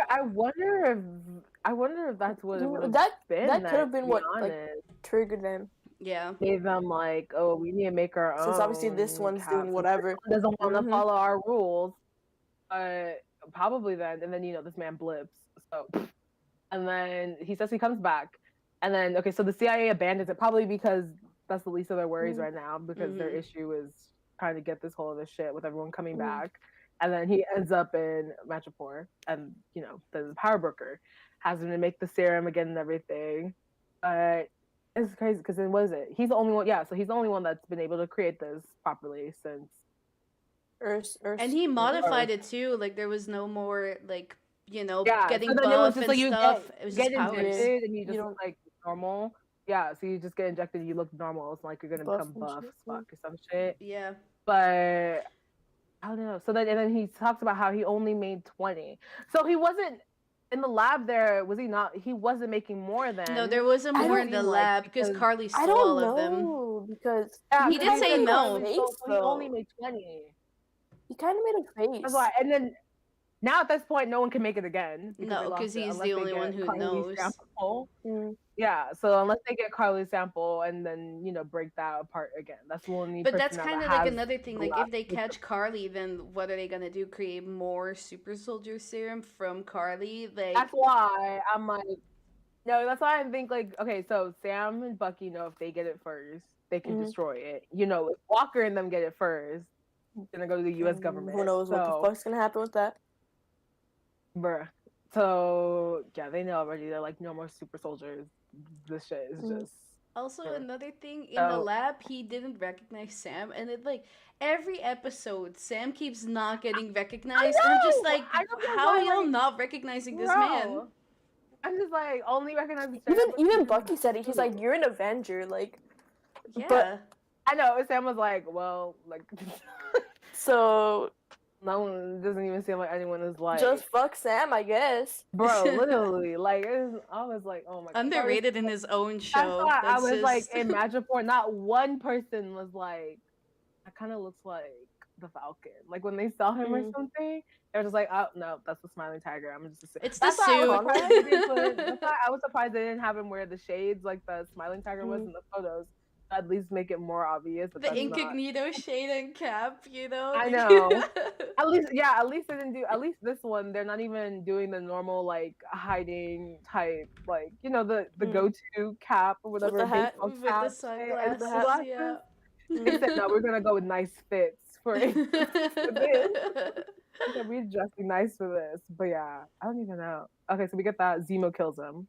if that's what it would have That been. that could have to been be what like honest. triggered them. Yeah. Gave them like, oh, we need to make our own. Since obviously this one's Cap. doing whatever. This one doesn't want to Mhm. follow our rules. Probably then, and then this man blips. So, and then he says he comes back, and then okay, so the CIA abandons it probably because that's the least of their worries right now because their issue is trying to get this whole other shit with everyone coming back, and then he ends up in Madripoor, and the power broker has him to make the serum again and everything, but. It's crazy because then what is it? He's the only one. Yeah, so he's the only one that's been able to create this properly since. And he modified it too. Like there was no more like getting so then buff just and stuff. It was get just powers. injected and you just look like normal. Yeah, so you just get injected and you look normal. It's like you're gonna become buff as fuck or some shit. Yeah. But I don't know. So then he talks about how he only made 20. So he wasn't in the lab there, was he not? He wasn't making more than. No, there wasn't more in the lab because Carly stole all of them. I don't know because he did say no. So he only made 20. He kind of made a face. That's why. And then now at this point, no one can make it again. No, because he's the only one who knows. Yeah, so unless they get Carly's sample and then break that apart again, that's the only. But that's kind of like another thing. Like if they catch Carly, then what are they gonna do? Create more super soldier serum from Carly? Like that's why I'm like, no, that's why I think like okay, so Sam and Bucky know if they get it first, they can destroy it. If Walker and them get it first, it's gonna go to the U.S. government. Who knows what the fuck's gonna happen with that? Bruh. So yeah, they know already. They're like, no more super soldiers. This shit is just. Also, another thing in the lab, he didn't recognize Sam, and it like every episode, Sam keeps not getting recognized. I'm just like, how are y'all not recognizing this man? I'm just like only recognizing. Even Bucky said it. He's like, you're an Avenger, like. Yeah. But I know. Sam was like, well, like. So. No one doesn't even seem like anyone is like just fuck Sam, I guess. Bro, literally, like I was like, oh my god, underrated in his own show. That's why I was like, in Madripoor, not one person was like, that kind of looks like the Falcon. Like when they saw him or something, they were just like, oh no, that's the smiling tiger. I'm just. It's the suit. That's why I was surprised they didn't have him wear the shades like the smiling tiger was in the photos. At least make it more obvious. But the incognito shade and cap, I know. At least they didn't do. At least this one, they're not even doing the normal like hiding type, like the go-to cap or whatever. With the hat, with the sunglasses. Yeah. They said no, we're gonna go with nice fits for it. We're dressing nice for this, but yeah, I don't even know. Okay, so we get that Zemo kills him.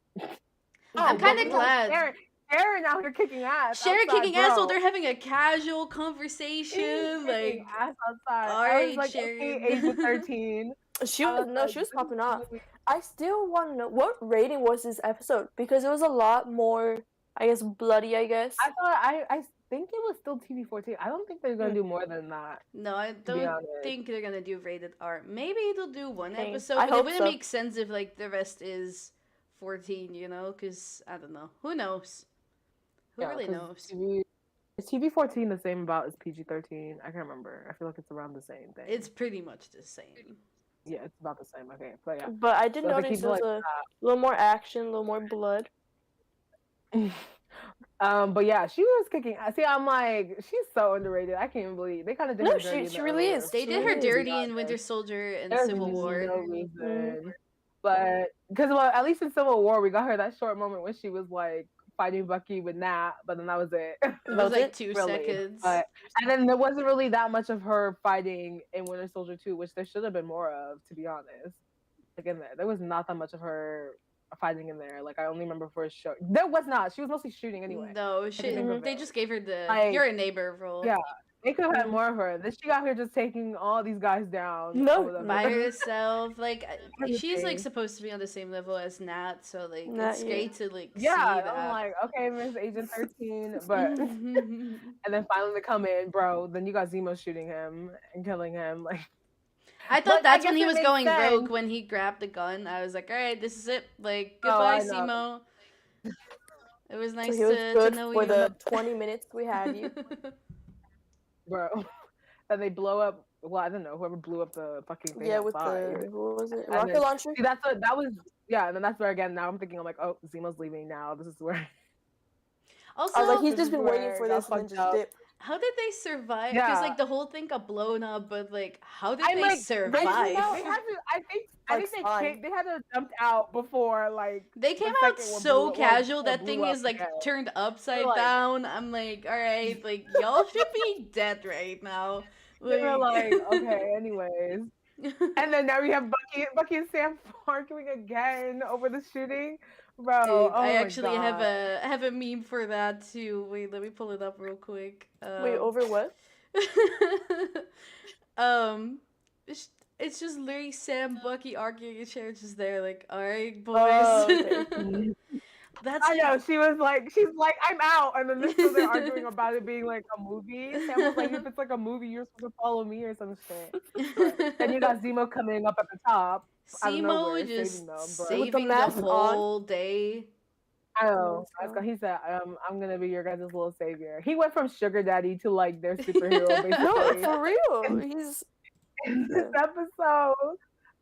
I'm kind of glad. Sharon out here kicking ass. Sharon kicking ass while they're having a casual conversation. Like, ass outside. All right, I was like, Sharon. okay, age of 13. She was popping off. I still want to know what rating was this episode because it was a lot more, I guess, bloody. I guess. I think it was still TV-14. I don't think they're gonna do more than that. No, I don't think they're gonna do rated R. Maybe they'll do one episode, I but it hope wouldn't so. make sense if like the rest is 14. Because I don't know. Who knows? Who really knows? Is TV-14 the same about as PG-13? I can't remember. I feel like it's around the same thing. It's pretty much the same. Yeah, it's about the same. Okay, but yeah. But I did notice there was a little more action, a little more blood. But yeah, she was kicking. See, I'm like, she's so underrated. I can't even believe they kind of did No, her dirty. she really is. They She did her really is. dirty in Winter Soldier and There's Civil War. no reason, but because well, at least in Civil War, we got her that short moment when she was like fighting Bucky with Nat, but then that was it. It was like 2 really. seconds. But and then there wasn't really that much of her fighting in Winter Soldier 2, which there should have been more of, to be honest. Like in there was not that much of her fighting in there. Like I only remember for a show. There was not. She was mostly shooting anyway. No, they just gave her the Like, you're a neighbor role. Yeah. They could have had more of her. Then she got here just taking all these guys down. By herself. Like she's like supposed to be on the same level as Nat, so like it's great to like see that. I'm like, okay, Miss Agent 13, but and then finally they come in, bro. Then you got Zemo shooting him and killing him. Like I thought that's when he was going rogue when he grabbed the gun. I was like, all right, this is it. Like goodbye, Zemo. It was nice to know for you. the 20 minutes we had you. Bro, and they blow up. Well, I don't know. Whoever blew up the fucking thing. Yeah, outside. with the what was it? Rocket launcher. See, that was and then that's where again. Now I'm thinking, I'm like, oh, Zemo's leaving now. This is where. Also, I was like, he's just been waiting for this and then just dip. How did they survive? Because like the whole thing got blown up, but like, how did they like, survive? They had to, I think they had to jump out before like they came out so casual. That thing is like turned upside down. I'm like, all right, like y'all should be dead right now. They were like, okay, anyways. And then now we have Bucky and Sam arguing again over the shooting. Bro, dude, I actually have a meme for that too. Wait, let me pull it up real quick. Wait, over what? It's just literally Sam, Bucky arguing, and Sharon's just there, like, all right, boys. Oh, okay. I know, she's like, I'm out, and then they're arguing about it being like a movie. Sam was like, if it's like a movie, you're supposed to follow me or some shit. Then you got Zemo coming up at the top. Zemo just saving the whole day. I know. He said, I'm gonna be your guys' little savior. He went from sugar daddy to like their superhero, basically. No, for real. He's in this episode.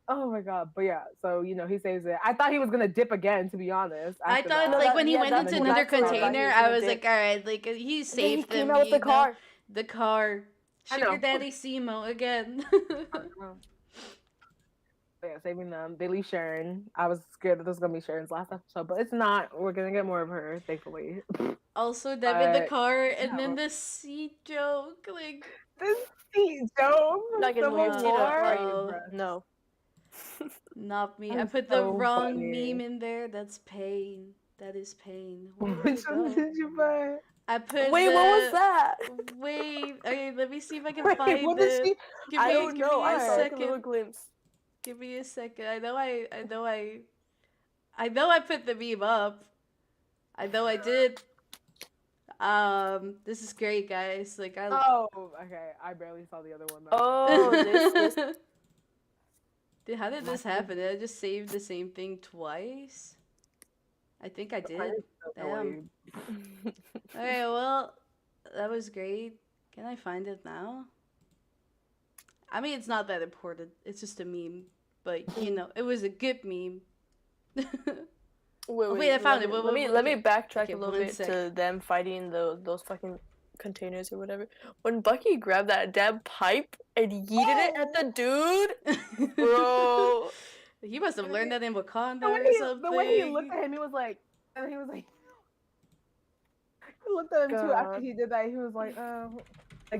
Oh my god. But yeah, so he saves it. I thought he was gonna dip again, to be honest. I thought like when he went into another container, I was like, all right, like he saved them. He came out with the car. The car. Sugar Daddy Zemo again. Yeah, saving them. They leave Sharon. I was scared that this was gonna be Sharon's last episode, but it's not. We're gonna get more of her, thankfully. Also, them in the car, and then the seat joke, like the seat joke. Like in no. Not me. I put the wrong meme in there. That's pain. That is pain. Which one did you put? I put. Wait, what was that? Wait. Okay, let me see if I can find it. I don't know. I saw like a little glimpse. Give me a second. I know I put the meme up. I know I did. This is great, guys. Like Oh, okay. I barely saw the other one. Oh, this. Dude, how did this happen? Did I just save the same thing twice? I think I did. Damn. Okay, well, that was great. Can I find it now? I mean, it's not that important. It's just a meme. But, it was a good meme. Wait, I found it. Let me backtrack a little bit to them fighting those fucking containers or whatever. When Bucky grabbed that damn pipe and yeeted it at the dude, bro. He must have learned that in Wakanda or something. The way he looked at him, he looked at him too after he did that. He was like,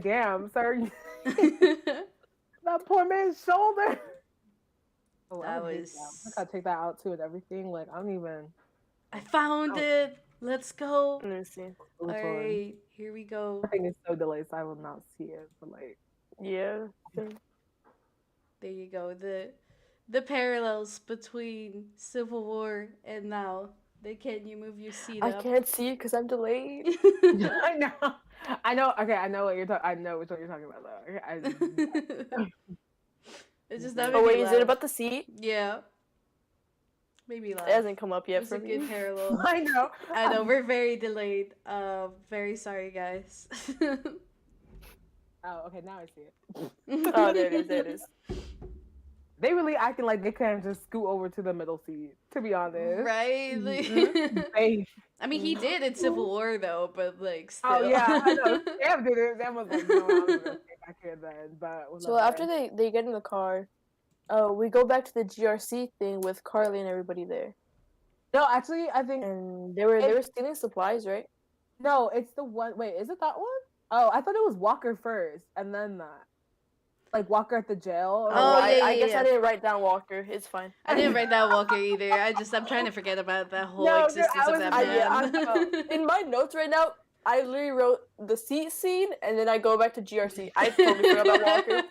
damn, sir. That poor man's shoulder. Oh, that was. I gotta take that out too and everything. Like, I don't even. I found it. Let's go. Let me see. All right, here we go. I think it's so delayed, so I will not see it. But like, yeah. There you go. The parallels between Civil War and now. Can you move your seat up? I can't see it because I'm delayed. I know. Okay, I know what you're talking. I know which one you're talking about though. Okay, it's just that. Oh wait, is it about the seat? Yeah. Maybe laugh. It hasn't come up yet it's for a me. good parallel. I know. We're very delayed. Very sorry, guys. Oh, okay. Now I see it. Oh, there it is. They really acting like they can't just scoot over to the middle seat, to be honest. Right? Safe. I mean, he did in Civil War though, but like still. Oh yeah, I know. Sam did it. Sam was like, no, I'm gonna stay back here then. But So whatever. after they get in the car, we go back to the GRC thing with Carly and everybody there, No, actually, I think and they were stealing supplies, right? no, it's the one. Wait, is it that one? Oh, I thought it was Walker first, and then that. Like Walker at the jail. Or Oh, like, yeah, I guess yeah. I didn't write down Walker. It's fine. I didn't write that Walker either. I'm trying to forget about that whole No, dude, existence of that man. In my notes right now, I literally wrote the seat scene, and then I go back to GRC. I totally forgot about Walker.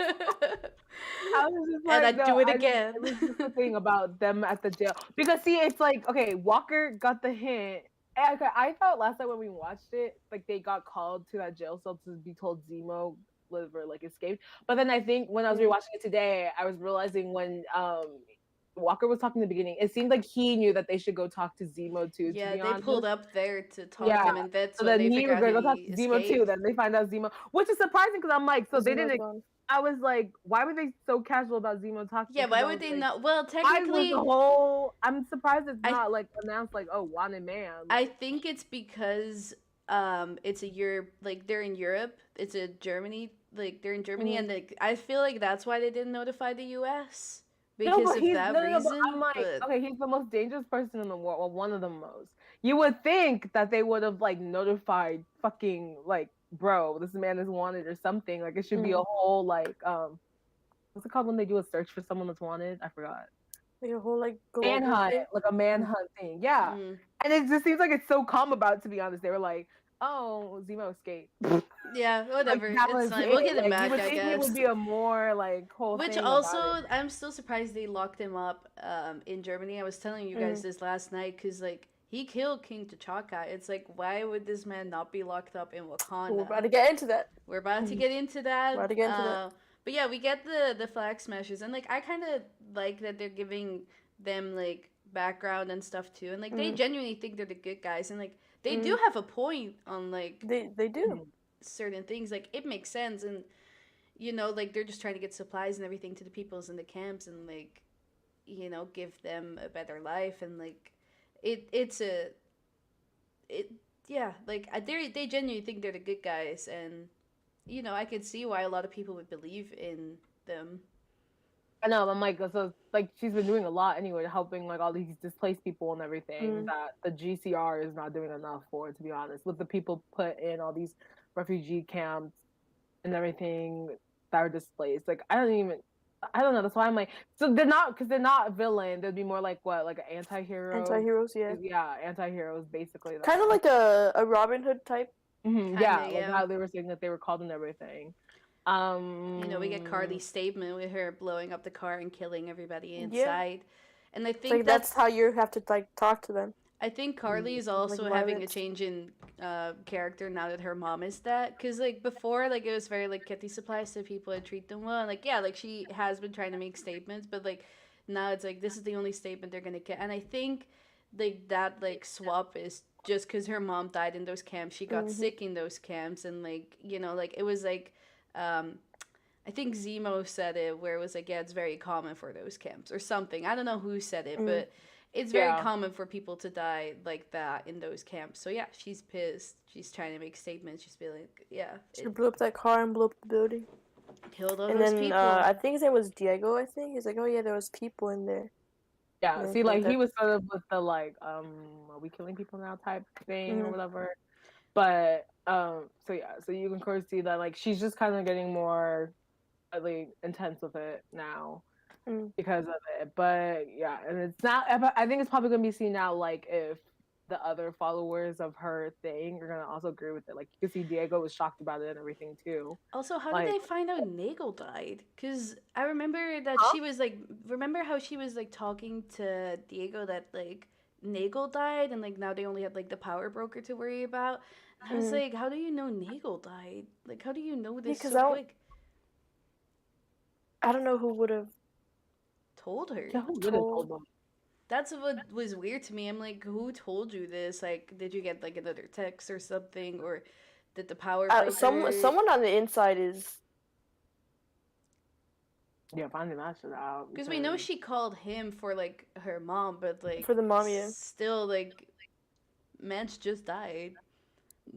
I was just And like, I do it no, again. It was just the thing about them at the jail because see, it's like okay, Walker got the hint. And, okay, I thought last night when we watched it, like they got called to that jail cell to be told Zemo live or like escaped. But then I think when I was rewatching it today, I was realizing when Walker was talking in the beginning, it seemed like he knew that they should go talk to Zemo too. Yeah, to be they honest. pulled up there to talk to him, and that's So when then they he figured was out gonna go talk he to Zemo too. escaped. Then they find out Zemo, which is surprising because I'm like, so they Zemo's didn't. gone. I was like, why were they so casual about Zemo talking? Yeah, why would they not? Well, technically, I'm surprised it's not like announced like, oh, wanted man. I think it's because it's a Europe, like they're in Europe. It's a Germany, like they're in Germany, and like I feel like that's why they didn't notify the U.S. because of that reason. I'm like, okay, he's the most dangerous person in the world. Well, one of the most. You would think that they would have like notified fucking like, bro, this man is wanted or something. Like it should be a whole like what's it called when they do a search for someone that's wanted? I forgot. Like a whole like Manhunt, like a manhunt thing. Yeah. And it just seems like it's so calm about it, to be honest. They were like, oh, Zemo escaped. Yeah, whatever. Like, It's fine. We'll get him like, back, you would I think guess. it would be a more like whole Which thing also, about it. I'm still surprised they locked him up in Germany. I was telling you guys this last night because, like, he killed King T'Chaka. It's like, why would this man not be locked up in Wakanda? We're about to get into that. We're about to get into that. About to get into that. But yeah, we get the flag smashers, and like I kind of like that they're giving them like background and stuff too, and like they genuinely think they're the good guys, and like they do have a point on like they do certain things. Like it makes sense, and you know, like they're just trying to get supplies and everything to the peoples in the camps, and like you know, give them a better life, and like yeah, like they genuinely think they're the good guys, and you know, I could see why a lot of people would believe in them. I know, I'm like, so like she's been doing a lot anyway, helping like all these displaced people and everything that the GCR is not doing enough for, to be honest. With the people put in all these refugee camps and everything that are displaced, like I don't know. That's why I'm like, so they're not, because they're not villain. They'd be more like what, like an anti-hero. Anti-heroes, yeah. Yeah, anti-heroes basically. Kind of like a Robin Hood type. Yeah, like how they were saying that they were called and everything. You know, we get Carly's statement with her blowing up the car and killing everybody inside, and I think like that's how you have to like talk to them. I think Carly is also like having a change in character now that her mom is that, because like before, like it was very like get these supplies to people and treat them well, and like yeah, like she has been trying to make statements, but like now it's like this is the only statement they're gonna get, and I think like that like swap is just because her mom died in those camps, she got sick in those camps, and like you know, like it was like I think Zemo said it where it was like, yeah, it's very common for those camps or something. I don't know who said it, but it's very common for people to die like that in those camps. So yeah, she's pissed. She's trying to make statements. She's feeling, yeah. She blew up that car and blew up the building. Killed all and those then, people. I think his name was Diego, I think. He's like, oh yeah, there was people in there. Yeah, see, like, he was sort of with the, like, are we killing people now type thing or whatever. But, so yeah, so you can of course see that, like, she's just kind of getting more, like, intense with it now because of it. But, yeah, and it's not, I think it's probably going to be seen now, like, if the other followers of her thing are going to also agree with it. Like, you can see Diego was shocked about it and everything, too. Also, how did they find out Nagel died? Because I remember that she was, like, remember how she was, like, talking to Diego that, like, Nagel died, and like now they only had like the power broker to worry about. And I was like, how do you know Nagel died? Like, how do you know this so quick? I don't know who would have told her. Yeah, who would have told them? That's what was weird to me. I'm like, who told you this? Like, did you get like another text or something, or did the power broker? Someone on the inside is Yeah, finding that shit out. Because we know she called him for like her mom, but like For the mom, yeah. still like Mance just died.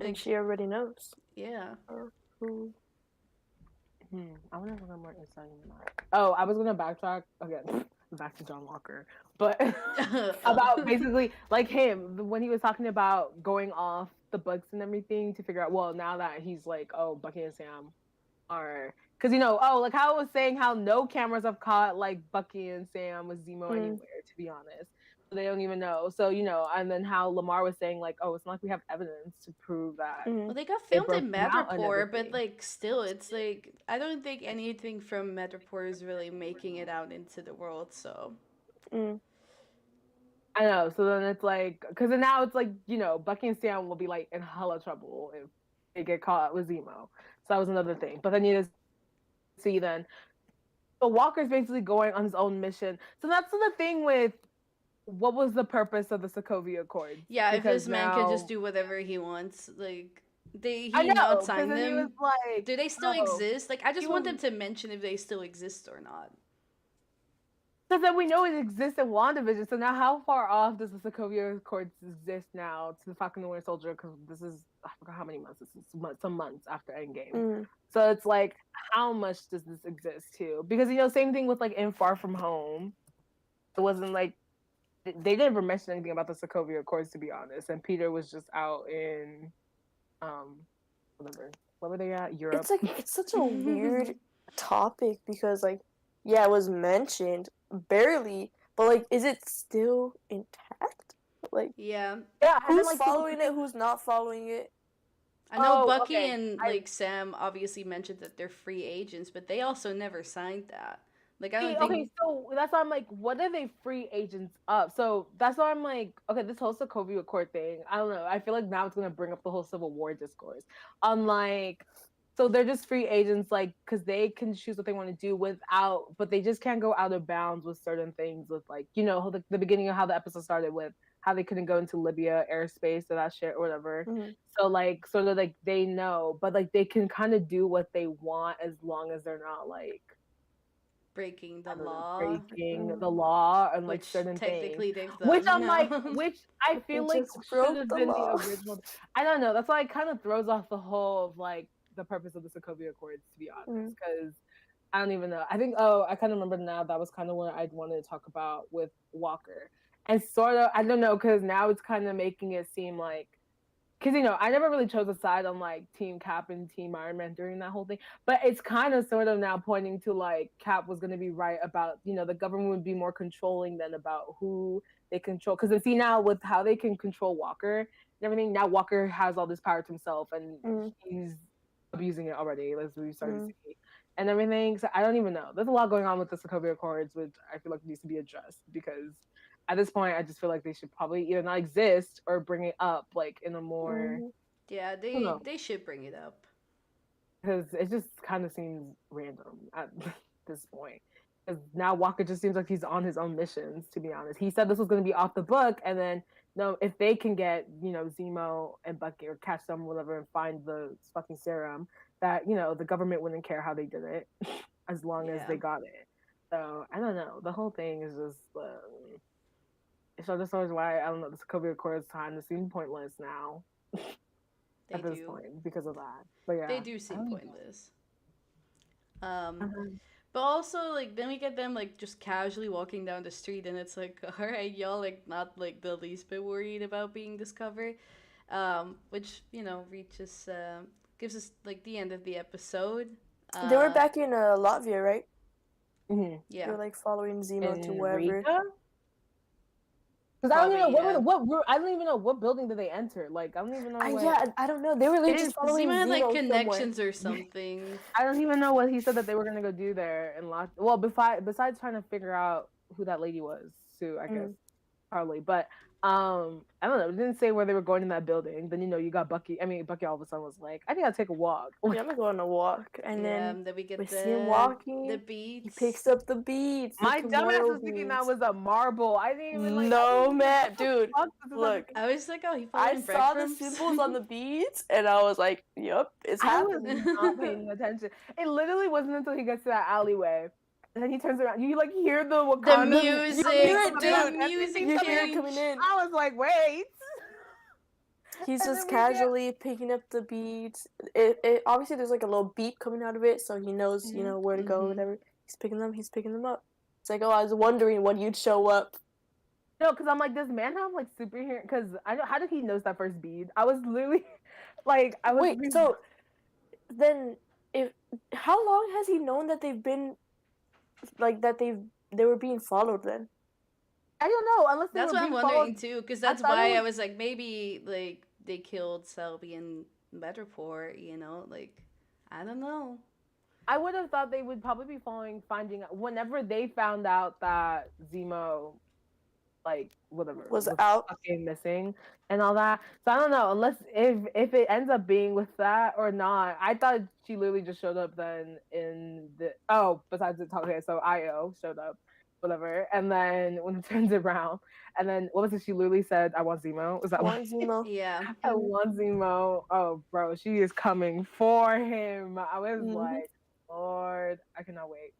And Like, she already knows. yeah. Who? I wonder if I got more insight on that. Oh, I was gonna backtrack again, back to John Walker, but about basically like him when he was talking about going off the books and everything to figure out. Well, now that he's like, oh, Bucky and Sam are, because like how I was saying how no cameras have caught like Bucky and Sam with Zemo anywhere, to be honest. They don't even know. So, and then how Lamar was saying, like, oh, it's not like we have evidence to prove that. Well, they got filmed in Madripoor, but, like, still, it's like, I don't think anything from Madripoor is really making it out into the world, so. I know. So then it's like, because now it's like, Bucky and Sam will be, like, in hella trouble if they get caught with Zemo. So that was another thing. But then you see then, so Walker's basically going on his own mission. So that's the thing with, what was the purpose of the Sokovia Accords? Yeah, because if this man could just do whatever he wants, like, he not sign them. He was like, do they still exist? Like, I just want them to mention if they still exist or not. Because then we know it exists in WandaVision, so now how far off does the Sokovia Accords exist now to the Falcon and the Winter Soldier? Because this is, I forgot how many months, this is some months after Endgame. So it's like, how much does this exist too? Because, same thing with like in Far From Home. It wasn't like, they never mentioned anything about the Sokovia Accords, to be honest. And Peter was just out in, whatever. Where were they at? Europe. It's like, it's such a weird topic because, like, yeah, it was mentioned barely, but like, is it still intact? Like, yeah, who's following it? Who's not following it? I know Bucky and like Sam obviously mentioned that they're free agents, but they also never signed that. Like, I don't think... Okay, so that's why I'm like, what are they free agents up? So that's why I'm like, okay, this whole Sokovia Accord thing, I don't know. I feel like now it's going to bring up the whole Civil War discourse. Unlike, so they're just free agents, like, because they can choose what they want to do without, but they just can't go out of bounds with certain things with, like, the beginning of how the episode started with how they couldn't go into Libya airspace or that shit or whatever. So, like, sort of, like, they know, but, like, they can kind of do what they want as long as they're not, like, breaking the law and like certain things, which I'm like, which I feel like should have been the original. I don't know. That's why it kind of throws off the whole of like the purpose of the Sokovia Accords, to be honest, because I don't even know. I think I kind of remember now that was kind of what I wanted to talk about with Walker, and sort of I don't know because now it's kind of making it seem like. Because, I never really chose a side on, like, Team Cap and Team Iron Man during that whole thing. But it's kind of sort of now pointing to, like, Cap was going to be right about, the government would be more controlling than about who they control. Because, see, now with how they can control Walker and everything, now Walker has all this power to himself. And he's abusing it already, as we started to see. And everything. So I don't even know. There's a lot going on with the Sokovia Accords, which I feel like needs to be addressed. Because... at this point, I just feel like they should probably either not exist or bring it up, like, in a more... Yeah, they should bring it up. Because it just kind of seems random at this point. Because now Walker just seems like he's on his own missions, to be honest. He said this was going to be off the book, and then, no, if they can get, Zemo and Bucky, or catch them, whatever, and find the fucking serum, that, the government wouldn't care how they did it, as long as they got it. So, I don't know. The whole thing is just... So this is why I don't know. The Sokovia Accords kind of seem pointless now. At this point because of that. But yeah, they do seem pointless. But also like then we get them like just casually walking down the street, and it's like, all right, y'all like not like the least bit worried about being discovered, which reaches gives us like the end of the episode. They were back in Latvia, right? Yeah, they were like following Zemo to wherever. Because I don't even know I don't even know what building did they enter. Like I don't even know. I don't know. They were like just following Zemo like connections or something. I don't even know what he said that they were gonna go do there and well, besides trying to figure out who that lady was, Sue, I guess, probably. But I don't know. It didn't say where they were going in that building. Then you got Bucky. I mean, Bucky all of a sudden was like, "I think I'll take a walk." Yeah, I'm gonna go on a walk, and then we see him walking. The beads. He picks up the beads. My dumbass was thinking that was a marble. I didn't even like. No, man, dude. Look, I was like, oh, he. I saw the symbols on the beads, and I was like, "Yep, it's happening." I was not paying attention. It literally wasn't until he gets to that alleyway And then he turns around. You like hear the The Wakanda music, the music You hear it change. coming in. I was like, wait. He's And just then we get- casually picking up the beads. It obviously there's like a little beep coming out of it, so he knows where to go. Mhm. Whatever. He's picking them up. It's like, oh, I was wondering when you'd show up. No, because I'm like, does man have like superhero? Because I know how did he notice that first bead? I was literally like, I was Wait, so then how long has he known that they've been like that they were being followed then? I don't know unless they That's were what I'm being wondering followed. too, because that's thought it why I was- was like, maybe like they killed Selby and Metroport, like I don't know. I would have thought they would probably be finding out whenever they found out that Zemo, like whatever, Was out. fucking missing and all that. So I don't know unless if it ends up being with that or not. I thought she literally just showed up then in the besides the talk. Okay, so Io showed up, whatever, and then when it turns around, and then what was it? She literally said, "I want Zemo." Was that One what? Zemo. Yeah. I want Zemo. Oh, bro, she is coming for him. I was Mhm. like, Lord, I cannot wait.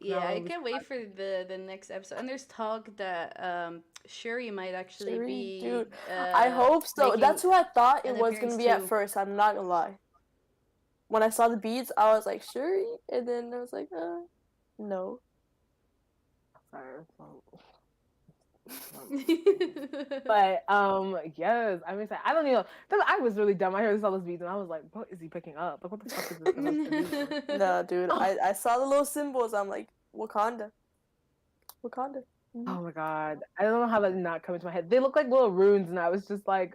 Yeah, I can't wait for the next episode. And there's talk that Shuri might actually Shuri, be. dude. I hope so. making That's who I thought it an was gonna appearance be at too. first. I'm not gonna lie. When I saw the beads, I was like, Shuri, and then I was like, no. But yes, I mean, I don't know. I was really dumb. I heard all those beats and I was like, what is he picking up? Like, what the fuck is this supposed to be? No, dude. I saw the little symbols. I'm like, Wakanda. Oh my god, I don't know how that did not come into my head. They look like little runes, and I was just like,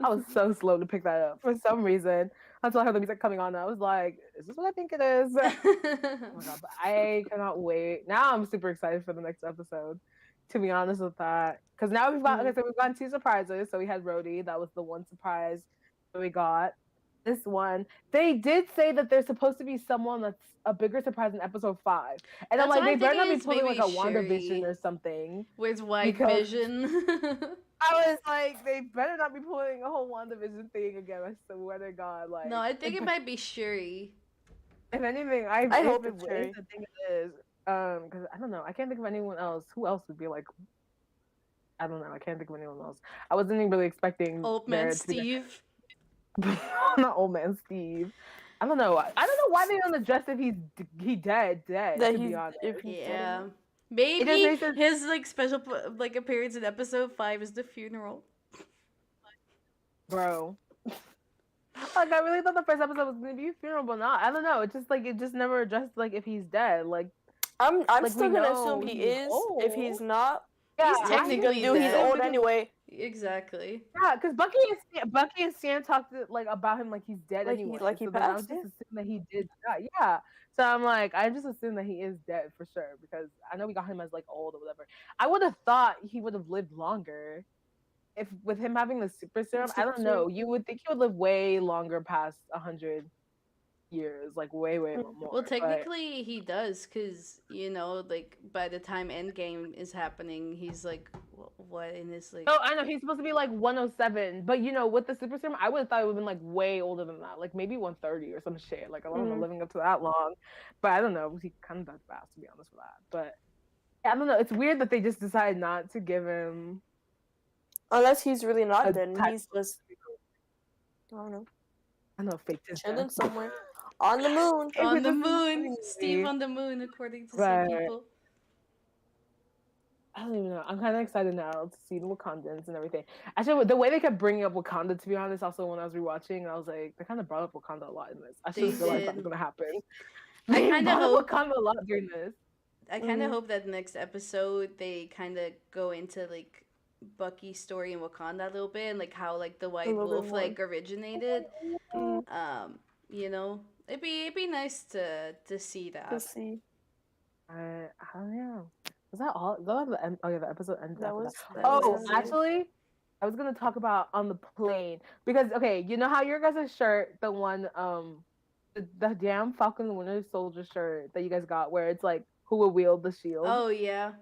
I was so slow to pick that up for some reason. Until I heard the music coming on, and I was like, is this what I think it is? Oh my god, but I cannot wait. Now I'm super excited for the next episode. To be honest with that, because now we've got so we've gotten 2 surprises. So we had Rhodey, that was the one surprise that we got. This one, they did say that there's supposed to be someone that's a bigger surprise in episode 5, and I'm That's like, what they I'm better not be thinking is pulling like a maybe WandaVision Shuri. or something. With White Because- Vision. I was like, they better not be pulling a whole WandaVision thing again. I swear to God, like. No, I think it might be Shuri. If anything, I hope if it's it Shuri. is, I think it is. Because I don't know, I can't think of anyone else. Who else would be like? I don't know. I can't think of anyone else. I wasn't even really expecting Old there Man to be- Steve. Not Old Man Steve. I don't know. I don't know why they don't address if he dead. That To he's be honest, if he's dead or Yeah. not. Maybe makes sense- his like special like appearance in episode 5 is the funeral. bro. Like I really thought the first episode was gonna be a funeral, but not. I don't know. It just never addressed like if he's dead. Like I'm Like, still we gonna know assume he he's is. If he's not, yeah, He's what's he technically gonna do? He's dead. old because- anyway. Exactly. Yeah, because Bucky and Stan talked like about him like he's dead Like he- anyway. like he so then I was passed, just yeah. assuming that he did die. Yeah. So I'm like, I just assume that he is dead for sure because I know we got him as like old or whatever. I would have thought he would have lived longer if with him having the super serum. I don't super know. serum. You would think he would live way longer past 100 years, like way more. Well, but- technically he does, because like by the time Endgame is happening, he's like what in his like. Oh, I know he's supposed to be like 107, but with the super serum, I would have thought it would have been like way older than that, like maybe 130 or some shit. Like I don't know, living up to that long, but I don't know. He kind of died fast, to be honest with that. But yeah, I don't know. It's weird that they just decided not to give him. Unless he's really not A dead, and type he's just I don't know, I don't know, fake his chilling death. somewhere on the moon. On It the was moon, just Steve on the moon, according to Right. some people. I don't even know. I'm kind of excited now to see the Wakandans and everything. Actually, the way they kept bringing up Wakanda, to be honest, also when I was rewatching, I was like, they kind of brought up Wakanda a lot in this. I should have They realized that did. was gonna happen. I They kinda brought up hope- Wakanda a lot during this. I kind of hope that next episode they kind of go into like Bucky's story in Wakanda a little bit, and like how like the White little bit Wolf more. like originated. Mm, It'd be nice to see that. to see. I don't know. Was that all? Was that the end? Oh yeah, the episode ended. That after was. that Oh, was it. actually, I was gonna talk about on the plane because okay, you know how your guys' shirt, the one the damn Falcon and Winter Soldier shirt that you guys got, where it's like who will wield the shield. Oh yeah.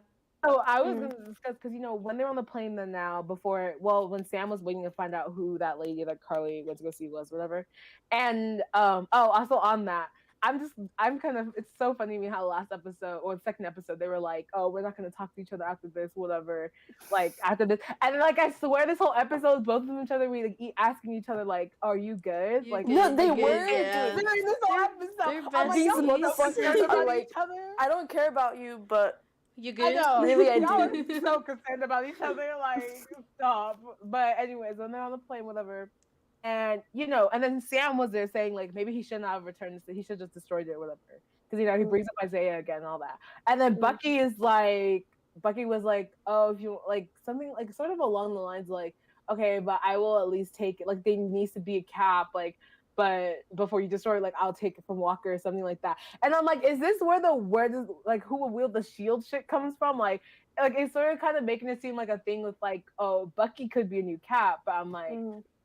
So I was Mhm. gonna discuss because when they're on the plane then now when Sam was waiting to find out who that lady that Carly went to go see was whatever, and also on that I'm kind of, it's so funny to me how last episode or the second episode they were like, oh, we're not gonna talk to each other after this, whatever, like after this, and like I swear this whole episode both of each other we like asking each other like, are you good? You Like good? No, they You good? were Yeah. doing. literally this whole They're episode. I'm like, These y'all so besties. concerned motherfuckers are about like, each other. I don't care about you, but You I good? know. Really, I Y'all do. are so concerned about each other. Like, stop. But anyways, when they're on the plane, whatever. And, you know, and then Sam was there saying, like, maybe he shouldn't have returned this. He should just destroyed it or whatever. Because, you know, he brings up Isaiah again and all that. And then Bucky was like, oh, if you, like, something, like, sort of along the lines, like, okay, but I will at least take it. Like, there needs to be a cap, like, but before you destroy it, like, I'll take it from Walker or something like that. And I'm like, is this where does, like, who will wield the shield shit comes from? Like, it's sort of kind of making it seem like a thing with, like, oh, Bucky could be a new Cap. But I'm like,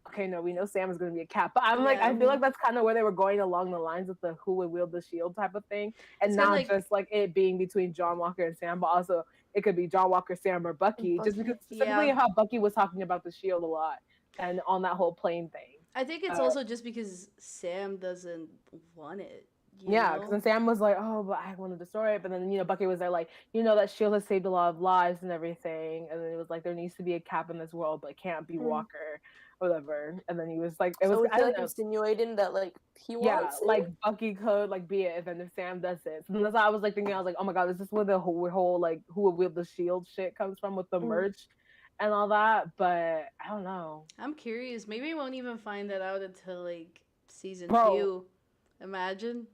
okay, no, we know Sam is going to be a Cap. But I'm like, I feel like that's kind of where they were going along the lines of the who would wield the shield type of thing. And It's not kinda like- just, like, it being between John Walker and Sam, but also it could be John Walker, Sam, or Bucky. Just because specifically how Bucky was talking about the shield a lot and on that whole plane thing. I think it's also just because Sam doesn't want it. Yeah, because then Sam was like, oh, but I want to destroy it. But then, you know, Bucky was there like, you know, that shield has saved a lot of lives and everything. And then it was like, there needs to be a Cap in this world, but it can't be Walker, whatever. And then he was like, it was I like insinuating that like he wants it. like Bucky could like be it, and then if Sam does it. So that's why I was like thinking, I was like, oh my God, is this where the whole like who will wield the shield shit comes from with the merch and all that? But I don't know. I'm curious. Maybe we won't even find that out until like season 2. Imagine.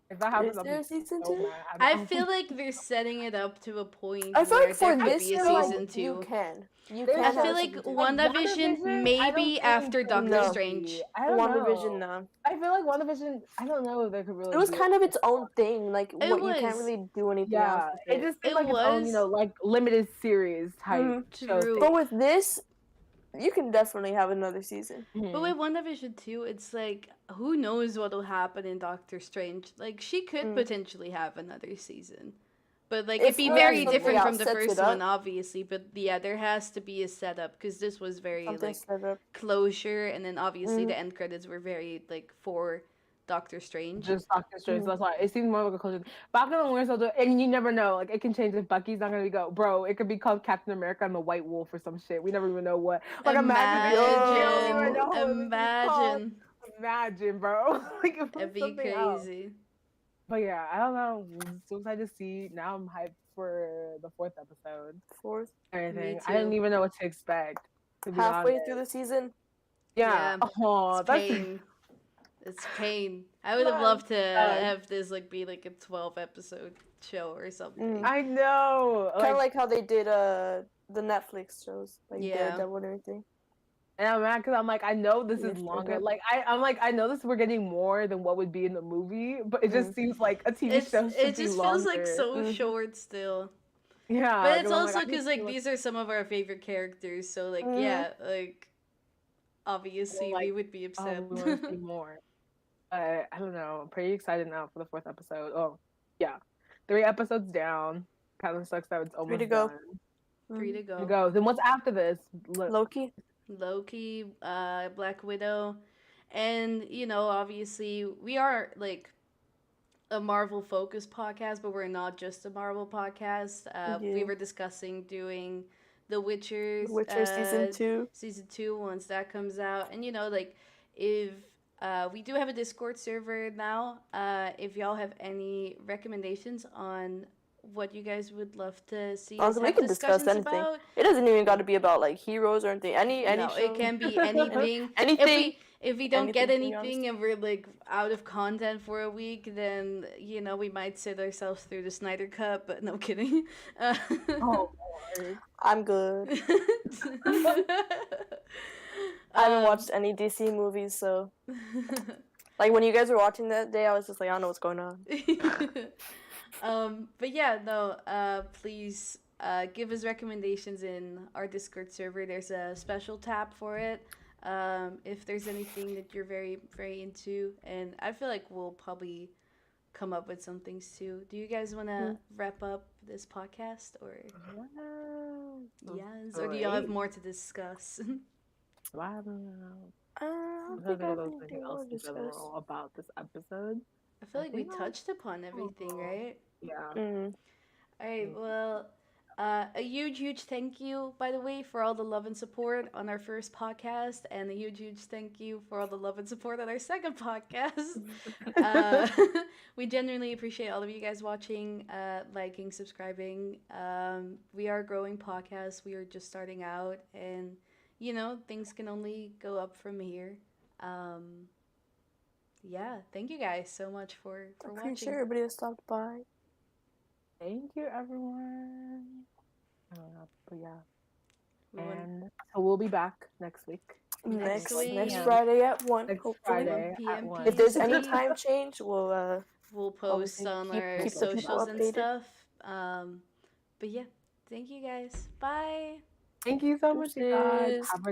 If that happens, Is there a season so 2? mad. I feel like they're setting it up to a point I feel where like for there could this be a year, season like, 2. you can. I feel like WandaVision maybe after Doctor Strange. WandaVision, no. I feel like WandaVision, I don't know if they could really. It was kind of its own thing. Like, It you was. can't really do anything else. It just seemed It like its own, you know, was. like limited series type show. True. But with this, you can definitely have another season. But with WandaVision 2, it's like, who knows what will happen in Doctor Strange? Like, she could potentially have another season. But, like, it'd be very different from the first one, obviously. But, yeah, there has to be a setup, because this was very, like, closure. And then, obviously, the end credits were very, like, for Doctor Strange. Just Doctor Strange. So that's why it seems more like a closure. Falcon and Winter Soldier, and you never know. Like, it can change if Bucky's not gonna go. Bro, it could be called Captain America and the White Wolf or some shit. We never even know what. Like, imagine, bro. Like, it'd be crazy. Else. But yeah, I don't know. I'm so excited to see. Now I'm hyped for the 4th episode. 4th? Everything. I didn't even know what to expect. Halfway through the season? Yeah. Oh, it's pain. It's pain. I would have loved to have this like be like a 12-episode show or something. I know. Kind of like how they did the Netflix shows, like Daredevil and everything. And I'm mad because I'm like, I know this is longer. Like I'm like, I know this we're getting more than what would be in the movie, but it just seems like a TV show should It be just longer. feels like so short still. Yeah. But it's also because like these are some of our favorite characters, so like yeah, like obviously we would be upset. We want to see more. I don't know. I'm pretty excited now for the 4th episode. Oh, yeah. 3 episodes down. Kind of sucks that it's almost 3 to go. done. 3 to go. 3 to go. Then what's after this? Loki, Black Widow, and you know, obviously we are like a Marvel focused podcast, but we're not just a Marvel podcast. We were discussing doing The Witcher season 2 once that comes out, and you know, like if we do have a Discord server now. If y'all have any recommendations on what you guys would love to see us we have can discuss anything. about. It doesn't even got to be about like heroes or anything. Any No, show. it can be anything. Anything. If we don't get Anything, to be anything and we're like out of content for a week, then you know we might sit ourselves through the Snyder Cut. But no kidding. Oh, Lord. I'm good. I haven't watched any DC movies, so like when you guys were watching that day, I was just like, I don't know what's going on. But yeah, no. Please give us recommendations in our Discord server. There's a special tab for it. If there's anything that you're very, very into, and I feel like we'll probably come up with some things too. Do you guys want to wrap up this podcast, or yes, or do y'all have more to discuss? I don't know. I don't think I have anything else to discuss about this episode. I feel I like we think that was touched upon everything, cool. right? Yeah. Mm. All right, well, a huge thank you, by the way, for all the love and support on our first podcast, and a huge thank you for all the love and support on our second podcast. Uh, we genuinely appreciate all of you guys watching, liking, subscribing. We are a growing podcast. We are just starting out, and things can only go up from here. Yeah, thank you guys so much for Appreciate watching. everybody that stopped by. Thank you, everyone. But yeah. We want And so we'll be back next week. Next week. Friday at 1. Next Hopefully. Friday 1 p.m. at 1. If there's any PST. time change, we'll We'll post obviously on keep our the people socials and updated. stuff. But yeah, thank you guys. Bye. Thank you so much, you guys. Deuces. Have a